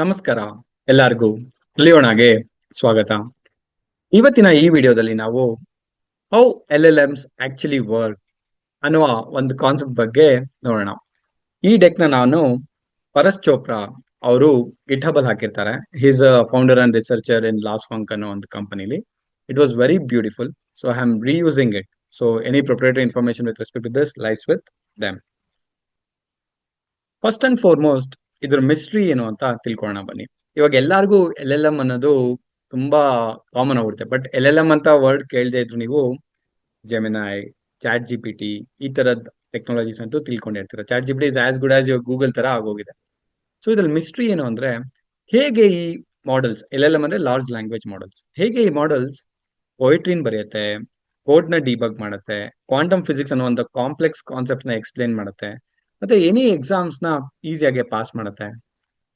ನಮಸ್ಕಾರ ಎಲ್ಲರಿಗೂ ಲಿಯೋನಾಗೆ ಸ್ವಾಗತ. ಇವತ್ತಿನ ಈ ವಿಡಿಯೋದಲ್ಲಿ ನಾವು how L L Ms actually work ಅನ್ನುವ ಒಂದು ಕಾನ್ಸೆಪ್ಟ್ ಬಗ್ಗೆ ನೋಡೋಣ. ಈ ಡೆಕ್ ನ ನಾನು ಪರಸ್ ಚೋಪ್ರಾ ಅವರು ಗಿಟ್ ಹಬ್ ಅಲ್ಲಿ ಹಾಕಿರ್ತಾರೆ. His founder and researcher in ಲಾಸ್ ಫಂಕ್ ಅನ್ನೋ ಒಂದು ಕಂಪನಿಲಿ. It was very beautiful, so I am reusing it. So any proprietary information with respect to this lies with them. First and foremost ಇದ್ರ ಮಿಸ್ಟ್ರಿ ಏನು ಅಂತ ತಿಳ್ಕೊಳ್ಳೋಣ ಬನ್ನಿ. ಇವಾಗ ಎಲ್ಲಾರ್ಗೂ ಎಲ್ ಎಲ್ ಎಂ ಅನ್ನೋದು ತುಂಬಾ ಕಾಮನ್ ಆಗ್ಬಿಡುತ್ತೆ. ಬಟ್ ಎಲ್ ಎಲ್ ಎಂ ಅಂತ ವರ್ಡ್ ಕೇಳದೆ ಇದ್ರು ನೀವು Gemini, ChatGPT ಈ ತರದ್ ಟೆಕ್ನಾಲಜೀಸ್ ಅಂತೂ ತಿಳ್ಕೊಂಡಿರ್ತೀರ. ChatGPT is as good as your Google ತರ ಆಗೋಗಿದೆ. ಸೊ ಇದ್ರಲ್ಲಿ ಮಿಸ್ಟ್ರಿ ಏನು ಅಂದ್ರೆ, ಹೇಗೆ ಈ ಮಾಡೆಲ್ಸ್, ಎಲ್ ಎಲ್ ಎಂ ಅಂದ್ರೆ ಲಾರ್ಜ್ ಲ್ಯಾಂಗ್ವೇಜ್ ಮಾಡೆಲ್ಸ್, ಹೇಗೆ ಈ ಮಾಡೆಲ್ಸ್ ಪೊಯಿಟ್ರಿನ್ ಬರೆಯುತ್ತೆ, ಕೋಡ್ ನ ಡಿಬಗ್ ಮಾಡುತ್ತೆ, ಕ್ವಾಂಟಮ್ ಫಿಸಿಕ್ಸ್ ಅನ್ನೋ ಒಂದು ಕಾಂಪ್ಲೆಕ್ಸ್ ಕಾನ್ಸೆಪ್ಟ್ ನ ಎಕ್ಸ್ಪ್ಲೇನ್ ಮಾಡುತ್ತೆ, ಮತ್ತೆ ಎನಿ ಎಕ್ಸಾಮ್ಸ್ ನ ಈಸಿಯಾಗಿ ಪಾಸ್ ಮಾಡುತ್ತೆ.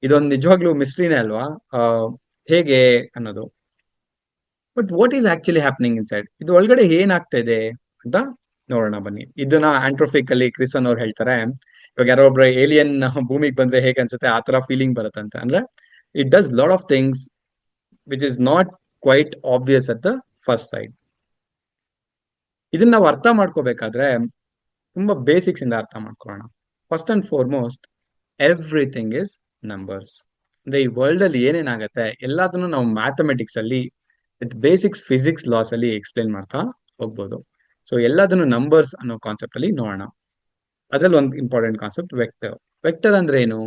ಇದೊಂದು ನಿಜವಾಗ್ಲೂ ಮಿಸ್ಟ್ರಿನೇ ಅಲ್ವಾ? ಆ, ಹೇಗೆ ಅನ್ನೋದು. But what is actually happening inside, ಇದು ಒಳಗಡೆ ಏನಾಗ್ತಾ ಇದೆ ಅಂತ ನೋಡೋಣ ಬನ್ನಿ. ಇದನ್ನ ಆಂಟ್ರೋಫಿಕಲಿ ಕ್ರಿಸನ್ ಅವ್ರು ಹೇಳ್ತಾರೆ, ಇವಾಗ ಯಾರೋ ಒಬ್ರು ಏಲಿಯನ್ ಭೂಮಿಗೆ ಬಂದ್ರೆ ಹೇಗೆ ಅನ್ಸುತ್ತೆ ಆ ತರ ಫೀಲಿಂಗ್ ಬರುತ್ತಂತ. ಅಂದ್ರೆ it does lot of things which is not quite obvious at the first sight. ಇದನ್ನ ನಾವು ಅರ್ಥ ಮಾಡ್ಕೋಬೇಕಾದ್ರೆ ತುಂಬಾ ಬೇಸಿಕ್ಸ್ ಇಂದ ಅರ್ಥ ಮಾಡ್ಕೊಳ್ಳೋಣ. First and foremost, everything is numbers. ಅಂದ್ರೆ ಈ ವರ್ಲ್ಡ್ ಅಲ್ಲಿ ಏನೇನಾಗತ್ತೆ ಎಲ್ಲದನ್ನು ನಾವು ಮ್ಯಾಥಮೆಟಿಕ್ಸ್ ಅಲ್ಲಿ ವಿತ್ ಬೇಸಿಕ್ಸ್ ಫಿಸಿಕ್ಸ್ ಲಾಸ್ ಅಲ್ಲಿ ಎಕ್ಸ್ಪ್ಲೇನ್ ಮಾಡ್ತಾ ಹೋಗ್ಬೋದು. ಸೊ ಎಲ್ಲದನ್ನು ನಂಬರ್ಸ್ ಅನ್ನೋ ಕಾನ್ಸೆಪ್ಟ್ ಅಲ್ಲಿ ನೋಡೋಣ. ಅದ್ರಲ್ಲಿ ಒಂದು ಇಂಪಾರ್ಟೆಂಟ್ ಕಾನ್ಸೆಪ್ಟ್ ವೆಕ್ಟರ್. ವೆಕ್ಟರ್ ಅಂದ್ರೆ ಏನು?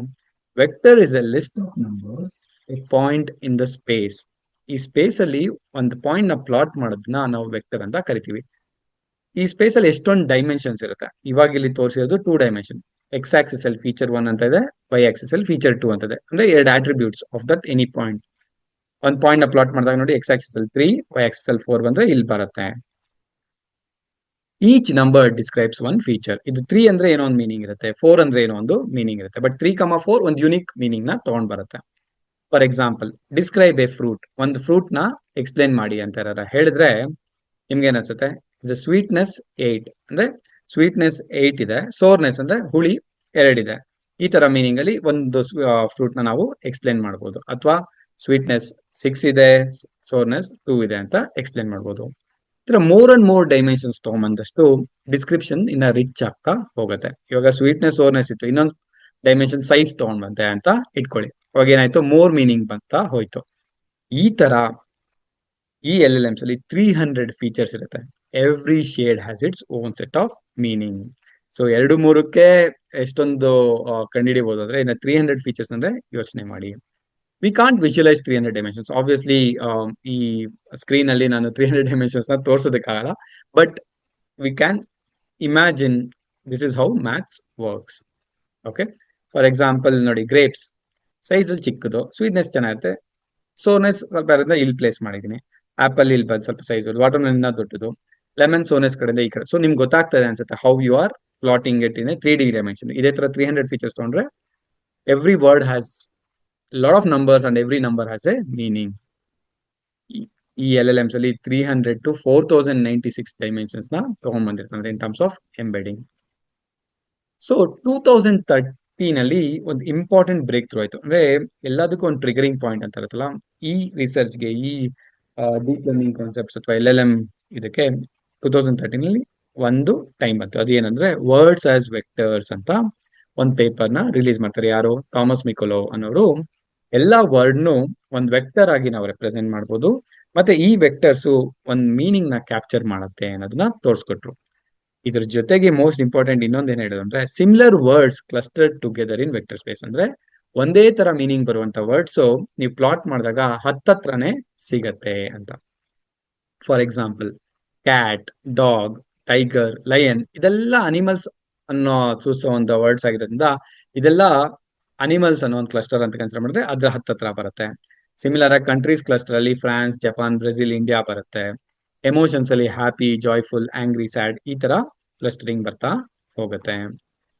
Vector is A list of numbers A point in the space. ಈ ಸ್ಪೇಸ್ ಅಲ್ಲಿ ಒಂದು ಪಾಯಿಂಟ್ ನ ಪ್ಲಾಟ್ ಮಾಡೋದನ್ನ ನಾವು ವೆಕ್ಟರ್ ಅಂತ ಕರಿತೀವಿ. ಈ ಸ್ಪೇಸ್ ಅಲ್ಲಿ ಎಷ್ಟೊಂದು ಡೈಮೆನ್ಷನ್ಸ್ ಇರುತ್ತೆ. ಇವಾಗ ಇಲ್ಲಿ ತೋರಿಸಿರೋದು 2 ಡೈಮೆನ್ಷನ್. ಎಕ್ಸ್ ಆಕ್ಸಿಸ್ ಅಲ್ಲಿ ಫೀಚರ್ 1 ಅಂತ ಇದೆ, ವೈ ಆಕ್ಸಿಸ್ ಅಲ್ಲಿ ಫೀಚರ್ 2 ಅಂತ ಇದೆ. ಅಂದ್ರೆ ಎರಡು attributes of that any point. ಒಂದ್ ಪಾಯಿಂಟ್ ನ ಪ್ಲಾಟ್ ಮಾಡಿದಾಗ ನೋಡಿ, ಎಕ್ಸ್ ಆಕ್ಸಿಸ್ ಅಲ್ಲಿ 3, ವೈ ಆಕ್ಸಿಸ್ ಅಲ್ಲಿ 4 ಬಂದ್ರೆ ಇಲ್ಲಿ ಬರುತ್ತೆ. Each number describes one feature. ಇದು 3 ಅಂದ್ರೆ ಏನೋ ಒಂದು ಮೀನಿಂಗ್ ಇರುತ್ತೆ, 4 ಅಂದ್ರೆ ಏನೋ ಒಂದು ಮೀನಿಂಗ್ ಇರುತ್ತೆ. ಬಟ್ 3, 4 ಒಂದು ಯೂನಿಕ್ ಮೀನಿಂಗ್ ನ ತಗೊಂಡ್ ಬರುತ್ತೆ. For example, describe A fruit. ಒಂದು ಫ್ರೂಟ್ ನ ಎಕ್ಸ್ಪ್ಲೇನ್ ಮಾಡಿ ಅಂತ ಹೇಳಿದ್ರೆ ನಿಮ್ಗೆ ಏನ್ಸುತ್ತೆ? ಇಸ್ ಸ್ವೀಟ್ನೆಸ್ 8 ಅಂದ್ರೆ ಸ್ವೀಟ್ನೆಸ್ 8 ಇದೆ, ಸೋರ್ನೆಸ್ ಅಂದ್ರೆ ಹುಳಿ 2 ಇದೆ. ಈ ತರ ಮೀನಿಂಗ್ ಅಲ್ಲಿ ಒಂದು ಫ್ರೂಟ್ ನ ನಾವು ಎಕ್ಸ್ಪ್ಲೇನ್ ಮಾಡಬಹುದು. ಅಥವಾ ಸ್ವೀಟ್ನೆಸ್ 6 ಇದೆ, ಸೋರ್ನೆಸ್ 2 ಇದೆ ಅಂತ ಎಕ್ಸ್ಪ್ಲೇನ್ ಮಾಡಬಹುದು. ಈ ತರ ಮೋರ್ ಅಂಡ್ ಮೋರ್ ಡೈಮೆನ್ಷನ್ಸ್ ತಗೊಂಬಂದಷ್ಟು ಡಿಸ್ಕ್ರಿಪ್ಷನ್ ಇನ್ನ ರಿಚ್ ಆಗ್ತಾ ಹೋಗುತ್ತೆ. ಇವಾಗ ಸ್ವೀಟ್ನೆಸ್ ಸೋರ್ನೆಸ್ ಇತ್ತು, ಇನ್ನೊಂದು ಡೈಮೆನ್ಷನ್ ಸೈಜ್ ತಗೊಂಡ್ ಬಂತೆ ಅಂತ ಇಟ್ಕೊಳ್ಳಿ. ಅವಾಗ ಏನಾಯ್ತು? ಮೋರ್ ಮೀನಿಂಗ್ ಬಂತ ಹೋಯ್ತು. ಈ ತರ ಈ ಎಲ್ ಎಲ್ ಎಮ್ಸ್ ಅಲ್ಲಿ 300 ಫೀಚರ್ಸ್ ಇರುತ್ತೆ. Every shade has its own set of meaning. So 2-3ಕ್ಕೆ ಎಷ್ಟೊಂದು ಕಂಡುಹಿಡಿಬಹುದು ಅಂದ್ರೆ, ಇನ್ನು 300 ಫೀಚರ್ಸ್ ಅಂದ್ರೆ ಯೋಚನೆ ಮಾಡಿ. We can't visualise 300 dimensions obviously. ಈ ಸ್ಕ್ರೀನ್ ಅಲ್ಲಿ ನಾನು 300 ಡೈಮೆನ್ಷನ್ಸ್ ನ ತೋರ್ಸೋದಕ್ಕಾಗಲ್ಲ. But we can imagine this is how maths works. Okay, for example ನೋಡಿ, ಗ್ರೇಪ್ಸ್ ಸೈಜ್ ಅಲ್ಲಿ ಚಿಕ್ಕದು, ಸ್ವೀಟ್ನೆಸ್ ಚೆನ್ನಾಗಿರುತ್ತೆ, ಸೋನೆಸ್ ಸ್ವಲ್ಪ ಇರೋದ್ರಿಂದ ಇಲ್ಲಿ ಪ್ಲೇಸ್ ಮಾಡಿದೀನಿ. ಆಪಲ್ ಇಲ್ಲಿ ಬಂದು ಸ್ವಲ್ಪ ಸೈಜ್, ವಾಟರ್ ಮೆಲನ್ ದೊಡ್ಡದು, ಲೆಮನ್ ಸೋನೆಸ್ ಕಡೆಯಿಂದ ಈ ಕಡೆ. ಸೊ ನಿಮ್ಗೆ ಗೊತ್ತಾಗ್ತದೆ ಅನ್ಸುತ್ತೆ how you are plotting it in 3D dimension. ಇದೇ ತರ 300 ಫೀಚರ್ಸ್ ತಗೊಂಡ್ರೆ every word has lot of numbers and every number has a meaning. ಈ ಎಲ್ ಎಲ್ ಎಮ್ಸ್ ಅಲ್ಲಿ 300 to 4096 ಡೈಮೆನ್ಷನ್ಸ್ ನ ತಗೊಂಡ್ ಬಂದಿರ್ತಾರೆ in terms of embedding. So 2013 ಅಲ್ಲಿ ಒಂದು ಇಂಪಾರ್ಟೆಂಟ್ ಬ್ರೇಕ್ ಥ್ರೂ ಆಯ್ತು. ಅಂದ್ರೆ ಎಲ್ಲದಕ್ಕೂ ಒಂದು ಟ್ರಿಗರಿಂಗ್ ಪಾಯಿಂಟ್ ಅಂತ ಇರುತ್ತಲ್ಲ, ಈ ರಿಸರ್ಚ್ಗೆ, ಈ ಡೀಪ್ ಲರ್ನಿಂಗ್ ಕಾನ್ಸೆಪ್ಟ್ಸ್ ಅಥವಾ ಎಲ್ ಎಲ್ ಎಂ ಇದಕ್ಕೆ 2013 ಅಲ್ಲಿ ಒಂದು ಟೈಮ್ ಬಂತು. ಅದೇನಂದ್ರೆ ವರ್ಡ್ಸ್ ಆಸ್ ವೆಕ್ಟರ್ಸ್ ಅಂತ ಒಂದು ಪೇಪರ್ ನ ರಿಲೀಸ್ ಮಾಡ್ತಾರೆ. ಯಾರು? ಥಾಮಸ್ ಮಿಕೊಲೋ ಅನ್ನೋರು. ಎಲ್ಲಾ ವರ್ಡ್ನು ಒಂದು ವೆಕ್ಟರ್ ಆಗಿ ನಾವು ರೆಪ್ರೆಸೆಂಟ್ ಮಾಡ್ಬೋದು, ಮತ್ತೆ ಈ ವೆಕ್ಟರ್ಸ್ ಒಂದು ಮೀನಿಂಗ್ ನ ಕ್ಯಾಪ್ಚರ್ ಮಾಡುತ್ತೆ ಅನ್ನೋದನ್ನ ತೋರಿಸ್ಕೊಟ್ರು. ಇದ್ರ ಜೊತೆಗೆ ಮೋಸ್ಟ್ ಇಂಪಾರ್ಟೆಂಟ್ ಇನ್ನೊಂದು ಏನ್ ಹೇಳೋದು ಅಂದ್ರೆ, similar words clustered together in vector space. ಅಂದ್ರೆ ಒಂದೇ ತರ ಮೀನಿಂಗ್ ಬರುವಂತ ವರ್ಡ್ಸ್ ನೀವು ಪ್ಲಾಟ್ ಮಾಡಿದಾಗ ಹತ್ತತ್ರನೇ ಸಿಗತ್ತೆ ಅಂತ. For example, cat, dog, tiger, lion ಇದೆಲ್ಲ ಅನಿಮಲ್ಸ್ ಅನ್ನೋ ಸೂಚಿಸೋ ಒಂದು ವರ್ಡ್ಸ್ ಆಗಿರೋದ್ರಿಂದ ಇದೆಲ್ಲ ಅನಿಮಲ್ಸ್ ಅನ್ನೋ ಒಂದು ಕ್ಲಸ್ಟರ್ ಅಂತ ಕನ್ಸಿಡರ್ ಮಾಡಿದ್ರೆ ಅದ್ರ ಹತ್ತತ್ರ ಬರುತ್ತೆ. ಸಿಮಿಲರ್ ಆಗಿ ಕಂಟ್ರೀಸ್ ಕ್ಲಸ್ಟರ್ ಅಲ್ಲಿ ಫ್ರಾನ್ಸ್, ಜಪಾನ್, ಬ್ರೆಜಿಲ್, ಇಂಡಿಯಾ ಬರುತ್ತೆ. ಎಮೋಷನ್ಸ್ ಅಲ್ಲಿ ಹ್ಯಾಪಿ, ಜಾಯ್ಫುಲ್, ಆಂಗ್ರಿ, ಸ್ಯಾಡ್ ಈ ತರ ಕ್ಲಸ್ಟರಿಂಗ್ ಬರ್ತಾ ಹೋಗುತ್ತೆ.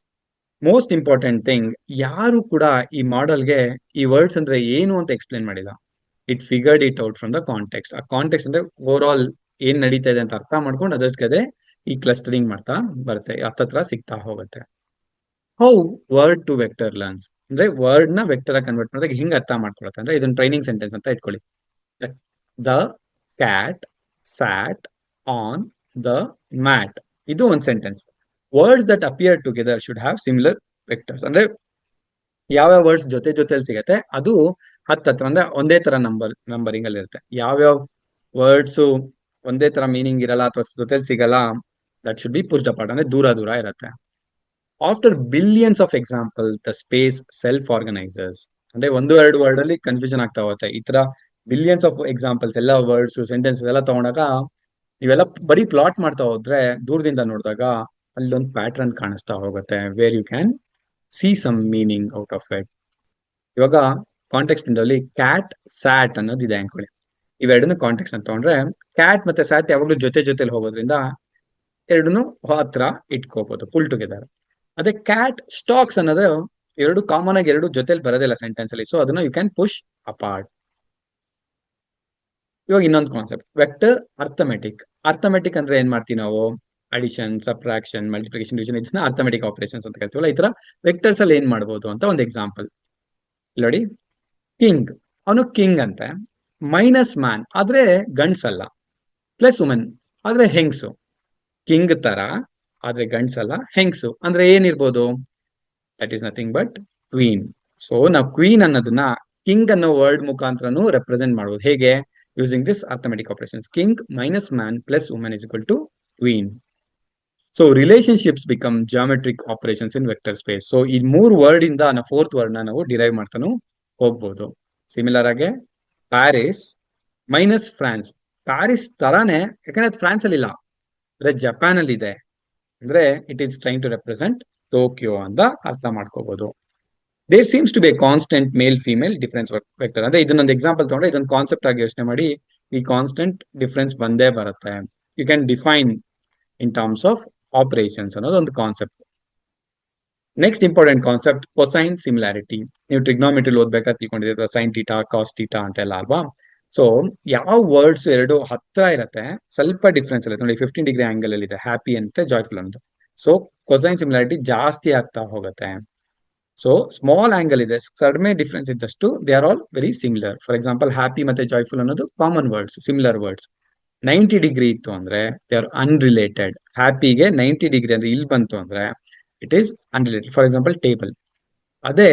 ಮೋಸ್ಟ್ ಇಂಪಾರ್ಟೆಂಟ್ ಥಿಂಗ್, ಯಾರು ಕೂಡ ಈ ಮಾಡೆಲ್ಗೆ ಈ ವರ್ಡ್ಸ್ ಅಂದ್ರೆ ಏನು ಅಂತ ಎಕ್ಸ್ಪ್ಲೇನ್ ಮಾಡಿಲ್ಲ. It figured it out from the context. ಆ ಕಾಂಟೆಕ್ಸ್ಟ್ ಅಂದ್ರೆ ಓವರ್ ಆಲ್ ಏನ್ ನಡೀತಾ ಇದೆ ಅಂತ ಅರ್ಥ ಮಾಡ್ಕೊಂಡು ಅದಕ್ಕೆ ಈ ಕ್ಲಸ್ಟರಿಂಗ್ ಮಾಡ್ತಾ ಬರುತ್ತೆ, ಹತ್ತತ್ರ ಸಿಗ್ತಾ ಹೋಗುತ್ತೆ. How word to vector learns. ಅಂದ್ರೆ ವರ್ಡ್ ನ ವೆಕ್ಟರ್ ಆಗಿ ಕನ್ವರ್ಟ್ ಮಾಡಿದಾಗ ಹಿಂಗ್ ಅರ್ಥ ಮಾಡ್ಕೊಳತ್ತೆ. ಅಂದ್ರೆ ಇದನ್ನ ಟ್ರೈನಿಂಗ್ ಸೆಂಟೆನ್ಸ್ ಅಂತ ಇಟ್ಕೊಳ್ಳಿ. The cat sat on the mat. ಇದು ಒಂದು sentence. Words that appear together should have similar vectors. ಅಂದ್ರೆ ಯಾವ್ಯಾವ ವರ್ಡ್ಸ್ ಜೊತೆ ಜೊತೆಲಿ ಸಿಗತ್ತೆ ಅದು ಹತ್ತತ್ರ ಅಂದ್ರೆ ಒಂದೇ ತರ ನಂಬರಿಂಗ್ ಅಲ್ಲಿ ಇರುತ್ತೆ. ಯಾವ್ಯಾವ ವರ್ಡ್ಸ್ ಒಂದೇ ತರ ಮೀನಿಂಗ್ ಇರಲ್ಲ ಅಥವಾ ಜೊತೆಲಿ ಸಿಗಲ್ಲ, that should be pushed apart, ಅಂದ್ರೆ ದೂರ ದೂರ ಇರುತ್ತೆ. After billions of example the space self organisers. ಅಂದ್ರೆ ಒಂದು ಎರಡು ವರ್ಡ್ ಅಲ್ಲಿ ಕನ್ಫ್ಯೂಷನ್ ಆಗ್ತಾ ಹೋಗುತ್ತೆ. ಈ ತರ ಬಿಲಿಯನ್ಸ್ ಆಫ್ ಎಕ್ಸಾಂಪಲ್ಸ್ ಎಲ್ಲ ವರ್ಡ್ಸ್ ಸೆಂಟೆನ್ಸಸ್ ಎಲ್ಲ ತಗೊಂಡಾಗ ಇವೆಲ್ಲ ಬರೀ ಪ್ಲಾಟ್ ಮಾಡ್ತಾ ಹೋದ್ರೆ ದೂರದಿಂದ ನೋಡಿದಾಗ ಅಲ್ಲೊಂದು ಪ್ಯಾಟರ್ನ್ ಕಾಣಿಸ್ತಾ ಹೋಗುತ್ತೆ, where you can see some meaning out of it. ಇವಾಗ ಕಾಂಟೆಕ್ಸ್ಟ್ ವಿಂಡೋಲಿ ಕ್ಯಾಟ್ ಸ್ಯಾಟ್ ಅನ್ನೋದು ಇದೆ ಅನ್ಕೊಳ್ಳಿ. ಇವೆರಡನ್ನು ಕಾಂಟೆಕ್ಸ್ಟ್ ಅಂತ ತಗೊಂಡ್ರೆ ಕ್ಯಾಟ್ ಮತ್ತೆ ಸ್ಯಾಟ್ ಯಾವಾಗ್ಲೂ ಜೊತೆ ಜೊತೆಲಿ ಹೋಗೋದ್ರಿಂದ ಎರಡನ್ನು ಹತ್ರ ಇಟ್ಕೋಬಹುದು, ಪುಲ್ ಟುಗೆದರ್. ಅದೇ ಕ್ಯಾಟ್ ಸ್ಟಾಕ್ಸ್ ಅನ್ನೋದು ಎರಡು ಕಾಮನ್ ಆಗಿ ಎರಡು ಜೊತೆಲಿ ಬರೋದಿಲ್ಲ ಸೆಂಟೆನ್ಸ್ ಅಲ್ಲಿ, ಸೊ ಅದನ್ನ ಯು ಕ್ಯಾನ್ ಪುಷ್ ಅಪಾರ್ಟ್. ಇವಾಗ ಇನ್ನೊಂದು ಕಾನ್ಸೆಪ್ಟ್ ವೆಕ್ಟರ್ ಅರ್ಥಮೆಟಿಕ್. ಅರ್ಥಮೆಟಿಕ್ ಅಂದ್ರೆ ಏನ್ ಮಾಡ್ತೀವಿ ನಾವು? ಅಡಿಷನ್, ಸಬ್ಟ್ರಾಕ್ಷನ್, ಮಲ್ಟಿಪ್ಲಿಕೇಶನ್, ಡಿವಿಷನ್, ಇದನ್ನ ಅರ್ಥಮೆಟಿಕ್ ಆಪರೇಷನ್ಸ್ ಅಂತ ಕರಿತೀವಲ್ಲ. ಈ ತರ ವೆಕ್ಟರ್ಸ್ ಅಲ್ಲಿ ಏನ್ ಮಾಡ್ಬೋದು ಅಂತ ಒಂದು ಎಕ್ಸಾಂಪಲ್ ನೋಡಿ. ಕಿಂಗ್, ಅವನು ಕಿಂಗ್ ಅಂತೆ. ಮೈನಸ್ ಮ್ಯಾನ್ ಆದ್ರೆ ಗಂಡ್ಸಲ್ಲ, ಪ್ಲಸ್ ವುಮೆನ್ ಆದ್ರೆ ಹೆಂಗ್ಸು. ಕಿಂಗ್ ತರ ಆದ್ರೆ ಗಂಡ್ಸಲ್ಲ, ಹೆಂಗ್ಸು ಅಂದ್ರೆ ಏನಿರ್ಬೋದು? That is nothing but queen. So ನಾವು ಕ್ವೀನ್ ಅನ್ನೋದನ್ನ ಕಿಂಗ್ ಅನ್ನೋ ವರ್ಡ್ ಮುಖಾಂತರನು ರೆಪ್ರೆಸೆಂಟ್ ಮಾಡಬಹುದು. ಹೇಗೆ? Using this arithmetic operations. King minus man plus women is equal to queen. So relationships become geometric operations in vector space. So ಈ ಮೂರು word ಇಂದ ನಾವು ಫೋರ್ತ್ ವರ್ಡ್ ನಾವು ಡಿರೈವ್ ಮಾಡ್ತಾನು ಹೋಗ್ಬೋದು. ಸಿಮಿಲರ್ ಆಗಿ ಪ್ಯಾರಿಸ್ ಮೈನಸ್ ಫ್ರಾನ್ಸ್. ಪ್ಯಾರಿಸ್ ತರಾನೇ, ಯಾಕಂದ್ರೆ ಅದು ಫ್ರಾನ್ಸ್ ಅಲ್ಲಿ ಇಲ್ಲ, ಅದೇ ಜಪಾನ್ ಅಲ್ಲಿ ಇದೆ. ಅಂದ್ರೆ it is trying to represent Tokyo ಅಂತ ಅರ್ಥ ಮಾಡ್ಕೋಬಹುದು. There seems to be constant male female difference vector. ಅಂದ್ರೆ ಇದನ್ನೊಂದು ಎಕ್ಸಾಂಪಲ್ ತಗೊಂಡ್ರೆ ಇದೊಂದು ಕಾನ್ಸೆಪ್ಟ್ ಆಗಿ ಯೋಚನೆ ಮಾಡಿ, ಈ ಕಾನ್ಸ್ಟೆಂಟ್ ಡಿಫರೆನ್ಸ್ ಬಂದೇ ಬರುತ್ತೆ. You can define in terms of operations ಅನ್ನೋದು ಒಂದು concept. Next important concept cosine similarity. ನೀವು ಟ್ರಿಗ್ನೋಮೆಟ್ರಿ ಓದ್ಬೇಕಾದ್ರೆ ತಿಳ್ಕೊಂಡಿದ್ದೀರಾ ಸೈನ್ ಟೀಟಾ ಕಾಸ್ ಟೀಟಾ ಅಂತೆಲ್ಲ ಅಲ್ವಾ? ಸೊ ಯಾವ ವರ್ಡ್ಸ್ ಎರಡು ಹತ್ರ ಇರುತ್ತೆ, ಸ್ವಲ್ಪ ಡಿಫ್ರೆನ್ಸ್ ಇರುತ್ತೆ ನೋಡಿ. 15 ಡಿಗ್ರಿ ಆಂಗಲ್ ಅಲ್ಲಿ ಇದೆ ಹ್ಯಾಪಿ ಅಂತೆ ಜಾಯ್ಫುಲ್ ಅಂತ. ಸೊ ಕೊಸೈನ್ ಸಿಮಿಲಾರಿಟಿ ಜಾಸ್ತಿ ಆಗ್ತಾ ಹೋಗುತ್ತೆ. ಸೊ ಸ್ಮಾಲ್ ಆಂಗಲ್ ಇದೆ, ಕಡಿಮೆ ಡಿಫ್ರೆನ್ಸ್ ಇದ್ದಷ್ಟು they are all very similar. For example happy ಮತ್ತೆ ಜಾಯ್ಫುಲ್ ಅನ್ನೋದು common words, similar words. 90 degree ಇತ್ತು ಅಂದ್ರೆ ದೇ ಆರ್ ಅನ್ರಿಲೇಟೆಡ್. ಹ್ಯಾಪಿಗೆ 90 ಡಿಗ್ರಿ ಅಂದ್ರೆ ಇಲ್ಲಿ ಬಂತು ಅಂದ್ರೆ it is unrelated. For example table. ಅದೇ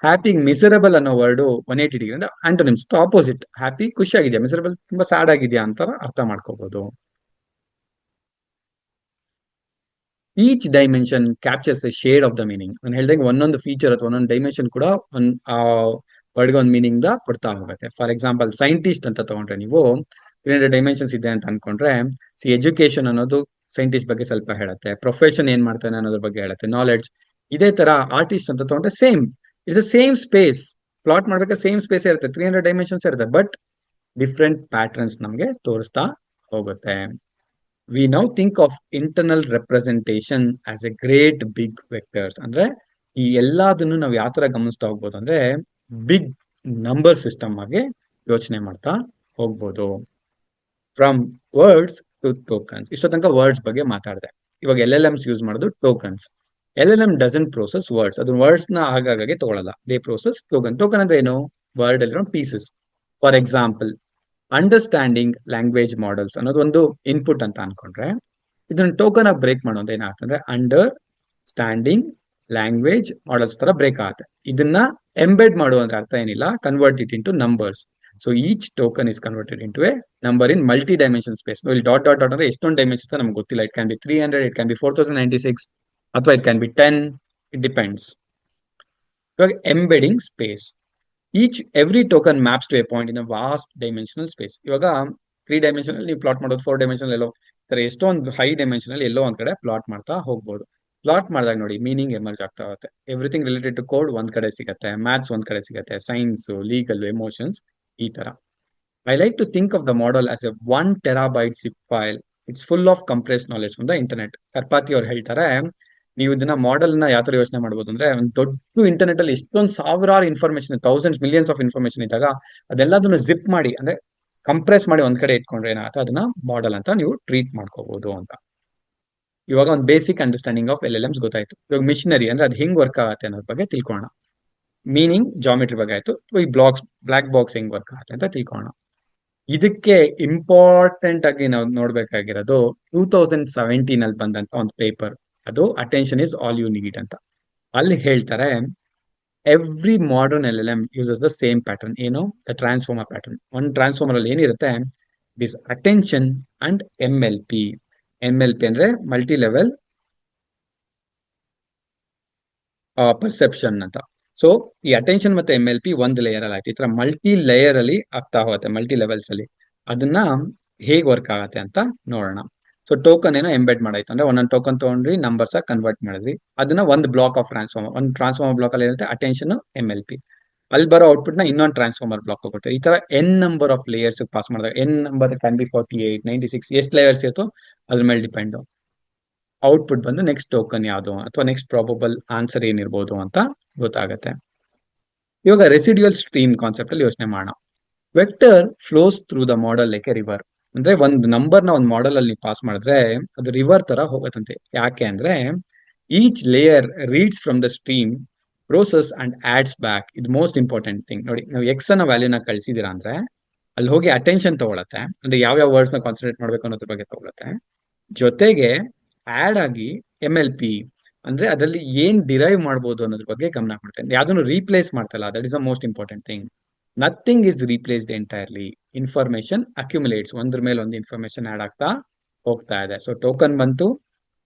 ಹ್ಯಾಪಿ ಮಿಸರಬಲ್ ಅನ್ನೋ ವರ್ಡ್ 180 ಡಿಗ್ರಿ ಅಂದ್ರೆ ಆಂಟೋನಿಮ್ಸ್, ಆಪೋಸಿಟ್. ಹ್ಯಾಪಿ ಖುಷಿ ಆಗಿದೆಯಾ, ಮಿಸರಬಲ್ ತುಂಬಾ ಸ್ಯಾಡ್ ಆಗಿದೆಯಾ ಅಂತ ಅರ್ಥ ಮಾಡ್ಕೋಬಹುದು. Each dimension captures the shade of the meaning. ನಾನು ಹೇಳ್ದಂಗೆ ಒಂದೊಂದು ಫೀಚರ್ ಅಥವಾ ಒಂದೊಂದು ಡೈಮೆನ್ಷನ್ ಕೂಡ ಒಂದು ವರ್ಡ್ಗೆ ಒಂದು ಮೀನಿಂಗ್ ಕೊಡ್ತಾ ಹೋಗುತ್ತೆ. ಫಾರ್ ಎಕ್ಸಾಂಪಲ್ ಸೈಂಟಿಸ್ಟ್ ಅಂತ ತಗೊಂಡ್ರೆ ನೀವು 300 ಡೈಮೆನ್ಷನ್ಸ್ ಇದೆ ಅಂತ ಅನ್ಕೊಂಡ್ರೆ, ಎಜುಕೇಶನ್ ಅನ್ನೋದು ಸೈಂಟಿಸ್ಟ್ ಬಗ್ಗೆ ಸ್ವಲ್ಪ ಹೇಳುತ್ತೆ, ಪ್ರೊಫೆಷನ್ ಏನ್ ಮಾಡ್ತಾನೆ ಅನ್ನೋದ್ರ ಬಗ್ಗೆ ಹೇಳುತ್ತೆ, ನಾಲೆಡ್ಜ್. ಇದೇ ತರ ಆರ್ಟಿಸ್ಟ್ ಅಂತ ತಗೊಂಡ್ರೆ same, it's a same space. Plot ಮಾಡ್ಬೇಕಾದ್ರೆ ಸೇಮ್ ಸ್ಪೇಸ್ ಇರುತ್ತೆ, 300 ಡೈಮೆನ್ಷನ್ಸ್ ಇರುತ್ತೆ, ಬಟ್ ಡಿಫ್ರೆಂಟ್ ಪ್ಯಾಟರ್ನ್ಸ್ ನಮಗೆ ತೋರಿಸ್ತಾ ಹೋಗುತ್ತೆ. We now think of internal representation as a great big vectors. ಅಂದ್ರೆ ಈ ಎಲ್ಲದನ್ನು ನಾವು ಯಾವ ತರ ಗಮನಿಸ್ತಾ ಹೋಗ್ಬೋದು ಅಂದ್ರೆ ಬಿಗ್ ನಂಬರ್ ಸಿಸ್ಟಮ್ ಆಗಿ ಯೋಚನೆ ಮಾಡ್ತಾ ಹೋಗ್ಬೋದು. From words to tokens. ಇಷ್ಟೋ ತನಕ ವರ್ಡ್ಸ್ ಬಗ್ಗೆ ಮಾತಾಡಿದೆ. ಇವಾಗ ಎಲ್ ಎಲ್ ಎಮ್ಸ್ ಯೂಸ್ ಮಾಡೋದು tokens. L L M doesn't process words. ಅದು ವರ್ಡ್ಸ್ ನ ಆಗಾಗ್ಗೆ ತಗೊಳ್ಳಲ್ಲ, ದೇ ಪ್ರೋಸೆಸ್ ಟೋಕನ್. ಟೋಕನ್ ಅಂದ್ರೆ ಏನು? ವರ್ಡ್ ಅಲ್ಲಿರೋ pieces. For example understanding language models ಅನ್ನೋದು ಒಂದು ಇನ್ಪುಟ್ ಅಂತ ಅನ್ಕೊಂಡ್ರೆ, ಇದನ್ನ ಟೋಕನ್ ಆಗಿ ಬ್ರೇಕ್ ಮಾಡೋದು ಏನಾಗ್ತಂದ್ರೆ ಅಂಡರ್ ಸ್ಟ್ಯಾಂಡಿಂಗ್ ಲ್ಯಾಂಗ್ವೇಜ್ ಮಾಡೆಲ್ಸ್ ತರ ಬ್ರೇಕ್ ಆಗುತ್ತೆ. ಇದನ್ನ ಎಂಬೆಡ್ ಮಾಡುವ ಅಂದ್ರೆ ಅರ್ಥ ಏನಿಲ್ಲ, convert it into numbers. So each token is converted into a number in multi dimension space. ಇಲ್ಲಿ ಡಾಟ್ ಡಾಟ್ ಡಾಟ್ ಅಂದ್ರೆ ಎಷ್ಟೊಂದು ಡೈಮೆನ್ಷನ್ ನಮ್ಗೆ ಗೊತ್ತಿಲ್ಲ. It can be 300, it can be 4096, ಅಥವಾ it can be 10, it depends. ಇವಾಗ embedding space. Every token maps to a point in vast dimensional space. ಇವಾಗ 3 dimension ನೀವು plot ಮಾಡೋದು, 4 ಡೈಮೆನ್ಷನ್ ಎಲ್ಲೋ ಎಷ್ಟೊಂದು ಹೈ ಡೈಮೆನ್ಷನ್ ಅಲ್ಲಿ ಎಲ್ಲೋ ಒಂದ್ ಕಡೆ ಪ್ಲಾಟ್ ಮಾಡ್ತಾ ಹೋಗ್ಬೋದು. ಪ್ಲಾಟ್ ಮಾಡಿದಾಗ ನೋಡಿ ಮೀನಿಂಗ್ ಎಮರ್ಜ್ ಆಗ್ತಾ ಹೋಗುತ್ತೆ. ಎವ್ರಿಥಿಂಗ್ ರಿಲೇಟೆಡ್ ಟು ಕೋಡ್ ಒಂದ್ ಕಡೆ ಸಿಗುತ್ತೆ, ಮ್ಯಾಥ್ಸ್ ಒಂದ್ ಕಡೆ ಸಿಗುತ್ತೆ, ಸೈನ್ಸ್, ಲೀಗಲ್, ಎಮೋಷನ್ಸ್, ಈ ತರ. I like to think of the model as a 1 terabyte zip file. It's full of compress knowledge from the internet. Karpathy ಅವ್ರು ಹೇಳ್ತಾರೆ, ನೀವು ಇದನ್ನ ಮಾಡೆಲ್ ನ ಯಾವ ತರ ಯೋಚನೆ ಮಾಡ್ಬೋದು ಅಂದ್ರೆ, ಒಂದು ದೊಡ್ಡ ಇಂಟರ್ನೆಟ್ ಅಲ್ಲಿ ಇಷ್ಟೊಂದು ಸಾವಿರಾರು information, thousands millions of information ಇದ್ದಾಗ ಅದೆಲ್ಲದನ್ನು ಜಿಪ್ ಮಾಡಿ ಅಂದ್ರೆ ಕಂಪ್ರೆಸ್ ಮಾಡಿ ಒಂದ್ ಕಡೆ ಇಟ್ಕೊಂಡ್ರೆ ಏನಾಗುತ್ತೆ, ಅದನ್ನ ಮಾಡೆಲ್ ಅಂತ ನೀವು ಟ್ರೀಟ್ ಮಾಡ್ಕೋಬಹುದು ಅಂತ. ಇವಾಗ ಒಂದು basic understanding of L L Ms ಗೊತ್ತಾಯ್ತು. ಇವಾಗ ಮಿಷನರಿ ಅಂದ್ರೆ ಅದು ಹೆಂಗ್ ವರ್ಕ್ ಆಗುತ್ತೆ ಅನ್ನೋದ್ರ ಬಗ್ಗೆ ತಿಳ್ಕೊಳ್ಳೋಣ. ಮೀನಿಂಗ್ ಜಾಮೆಟ್ರಿ ಬಗ್ಗೆ ಆಯ್ತು. ಈ ಬ್ಲಾಕ್ ಬಾಕ್ಸ್ ಹೆಂಗ್ ವರ್ಕ್ ಆಗುತ್ತೆ ಅಂತ ತಿಳ್ಕೊಳ್ಳೋಣ. ಇದಕ್ಕೆ ಇಂಪಾರ್ಟೆಂಟ್ ಆಗಿ ನಾವು ನೋಡ್ಬೇಕಾಗಿರೋದು 2017 ಅಲ್ಲಿ ಬಂದಂತ ಒಂದು ಪೇಪರ್. ಅದು attention is all you need ಅಂತ. ಅಲ್ಲಿ ಹೇಳ್ತಾರೆ, every modern L L M uses the same pattern. ಏನು? The transformer pattern. ಒಂದು ಟ್ರಾನ್ಸ್ಫಾರ್ಮರ್ ಅಲ್ಲಿ ಏನಿರುತ್ತೆ, this attention and MLP. MLP ಅಂದ್ರೆ ಮಲ್ಟಿ ಲೆವೆಲ್ ಪರ್ಸೆಪ್ಷನ್ ಅಂತ. ಸೊ ಈ ಅಟೆನ್ಷನ್ ಮತ್ತೆ MLP ಒಂದು ಲೇಯರ್ ಅಲ್ಲಿ ಆಯ್ತು. ಈ ತರ ಮಲ್ಟಿ ಲೇಯರ್ ಅಲ್ಲಿ ಆಗ್ತಾ ಹೋಗುತ್ತೆ, ಮಲ್ಟಿ ಲೆವೆಲ್ಸ್ ಅಲ್ಲಿ. ಅದನ್ನ ಹೇಗ್ ವರ್ಕ್ ಆಗತ್ತೆ ಅಂತ ನೋಡೋಣ. ಸೊ ಟೋಕನ್ ಏನೋ ಎಂಬೆಡ್ ಮಾಡಾಯ್ತು ಅಂದ್ರೆ ಒಂದೊಂದು ಟೋಕನ್ ತಗೊಂಡ್ರಿ, ನಂಬರ್ಸ್ ಕನ್ವರ್ಟ್ ಮಾಡಿದ್ವಿ. ಅದನ್ನ ಒಂದು ಬ್ಲಾಕ್ ಆಫ್ ಟ್ರಾನ್ಸ್ಫಾರ್ಮರ್, ಒಂದು ಟ್ರಾನ್ಸ್ಫಾರ್ಮರ್ ಬ್ಲಾಕ್ ಅಲ್ಲಿ ಇರುತ್ತೆ ಅಟೆನ್ಷನ್ MLP. ಅಲ್ಲಿ ಬರೋ ಔಟ್ಪುಟ್ ನ ಇನ್ನೊಂದು ಟ್ರಾನ್ಸ್ಫಾರ್ಮರ್ ಬ್ಲಾಕ್ ಕೊಡ್ತಾರೆ. ಈ ತರ N number of layers pass ಮಾಡಿದಾಗ, ಎನ್ ನಂಬರ್ ಕ್ಯಾನ್ ಬಿ 48, 96, ಎಷ್ಟು ಲೇಯರ್ಸ್ ಇರುತ್ತೋ ಅದ್ರ ಮೇಲೆ ಡಿಪೆಂಡ್. ಔಟ್ಪುಟ್ ಬಂದು ನೆಕ್ಸ್ಟ್ ಟೋಕನ್ ಯಾವುದು ಅಥವಾ ನೆಕ್ಸ್ಟ್ ಪ್ರಾಬಬಲ್ ಆನ್ಸರ್ ಏನಿರ್ಬೋದು ಅಂತ ಗೊತ್ತಾಗತ್ತೆ. ಇವಾಗ ರೆಸಿಡ್ಯೂಯಲ್ ಸ್ಟ್ರೀಮ್ ಕಾನ್ಸೆಪ್ಟ್ ಅಲ್ಲಿ ಯೋಚನೆ ಮಾಡೋಣ. Vector flows through the model like A river. ಅಂದ್ರೆ ಒಂದು ನಂಬರ್ ನ ಒಂದು ಮಾಡೆಲ್ ಅಲ್ಲಿ ಪಾಸ್ ಮಾಡಿದ್ರೆ ಅದು ರಿವರ್ ತರ ಹೋಗತ್ತಂತೆ. ಯಾಕೆ ಅಂದ್ರೆ each layer reads from the stream, process and adds back. ಇದು ಮೋಸ್ಟ್ ಇಂಪಾರ್ಟೆಂಟ್ ಥಿಂಗ್. ನೋಡಿ, ನಾವು ಎಕ್ಸ್ ಅನ್ನೋ ವ್ಯಾಲ್ಯೂನ ಕಳ್ಸಿದೀರಾ ಅಂದ್ರೆ ಅಲ್ಲಿ ಹೋಗಿ ಅಟೆನ್ಷನ್ ತಗೊಳತ್ತೆ, ಅಂದ್ರೆ ಯಾವ ವರ್ಡ್ಸ್ ನ ಕಾನ್ಸಂಟ್ರೇಟ್ ಮಾಡ್ಬೇಕು ಅನ್ನೋದ್ರ ಬಗ್ಗೆ ತಗೊಳತ್ತೆ. ಜೊತೆಗೆ ಆಡ್ ಆಗಿ MLP ಅಂದ್ರೆ ಅದರಲ್ಲಿ ಏನ್ ಡಿರೈವ್ ಮಾಡ್ಬೋದು ಅನ್ನೋದ್ರ ಬಗ್ಗೆ ಗಮನ ಕೊಡ್ತೇನೆ. ಯಾವ್ದನ್ನು ರೀಪ್ಲೇಸ್ ಮಾಡ್ತಲ್ಲ, that is the most important thing. Nothing is replaced entirely. Information accumulates, ಒಂದ್ರ ಮೇಲೆ ಒಂದು ಇನ್ಫಾರ್ಮೇಶನ್ ಆಡ್ ಆಗ್ತಾ ಹೋಗ್ತಾ ಇದೆ. ಸೊ ಟೋಕನ್ ಬಂತು,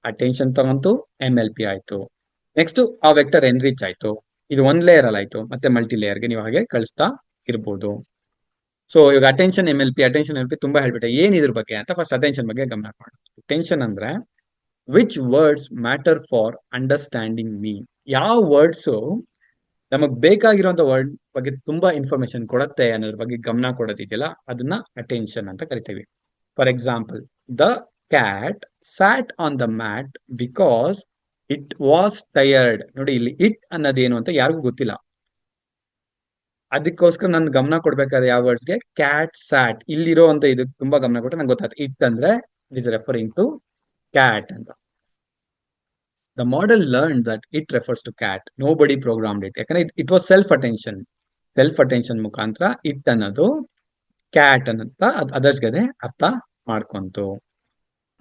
ಅಟೆನ್ಷನ್ ತಗೊಂತು, MLP ಆಯ್ತು. ನೆಕ್ಸ್ಟ್ ಆ ವೆಕ್ಟರ್ ಎನ್ರಿಚ್ ಆಯ್ತು. ಇದು ಒಂದ್ ಲೇಯರ್ ಅಲ್ಲಿ ಆಯ್ತು, ಮತ್ತೆ ಮಲ್ಟಿ ಲೇಯರ್ಗೆ ನೀವು ಹಾಗೆ ಕಳಿಸ್ತಾ ಇರ್ಬೋದು. ಸೊ ಇವಾಗ ಅಟೆನ್ಷನ್ MLP ತುಂಬಾ ಹೇಳ್ಬಿಟ್ಟೆ. ಏನ್ ಇದ್ರ ಬಗ್ಗೆ ಅಂತ ಫಸ್ಟ್ ಅಟೆನ್ಷನ್ ಬಗ್ಗೆ ಗಮನ ಕೊಡೋಣ. ಅಟೆನ್ಷನ್ ಅಂದ್ರೆ which words matter for understanding me. ಯಾವ ವರ್ಡ್ಸ್ ನಮಗ್ ಬೇಕಾಗಿರುವಂತ ವರ್ಡ್ ಬಗ್ಗೆ ತುಂಬಾ ಇನ್ಫಾರ್ಮೇಶನ್ ಕೊಡತ್ತೆ ಅನ್ನೋದ್ರ ಬಗ್ಗೆ ಗಮನ ಕೊಡೋದಿದೆಯಲ್ಲ, ಅದನ್ನ ಅಟೆನ್ಷನ್ ಅಂತ ಕರಿತೀವಿ. For example, the cat sat on the mat because it was tired. ನೋಡಿ, ಇಲ್ಲಿ ಇಟ್ ಅನ್ನೋದೇನು ಅಂತ ಯಾರಿಗೂ ಗೊತ್ತಿಲ್ಲ. ಅದಕ್ಕೋಸ್ಕರ ನಾನು ಗಮನ ಕೊಡ್ಬೇಕಾದ್ರೆ ಯಾವ ವರ್ಡ್ಸ್ಗೆ, ಕ್ಯಾಟ್ ಸ್ಯಾಟ್, ಇಲ್ಲಿರೋ ಅಂತ ಇದು ತುಂಬಾ ಗಮನ ಕೊಟ್ಟರೆ ನಂಗೆ ಗೊತ್ತಾಯ್ತು. ಇಟ್ ಅಂದ್ರೆ it is referring to cat ಅಂತ. The model learned that it refers to cat. Nobody programmed it. ಯಾಕಂದ್ರೆ it was self-attention. Self-attention ಮುಖಾಂತರ it ಅನ್ನೋದು ಕ್ಯಾಟ್ ಅನ್ನಂತ ಅದರ್ಸ್ಗೆ ಅರ್ಥ ಮಾಡ್ಕೊಂತು.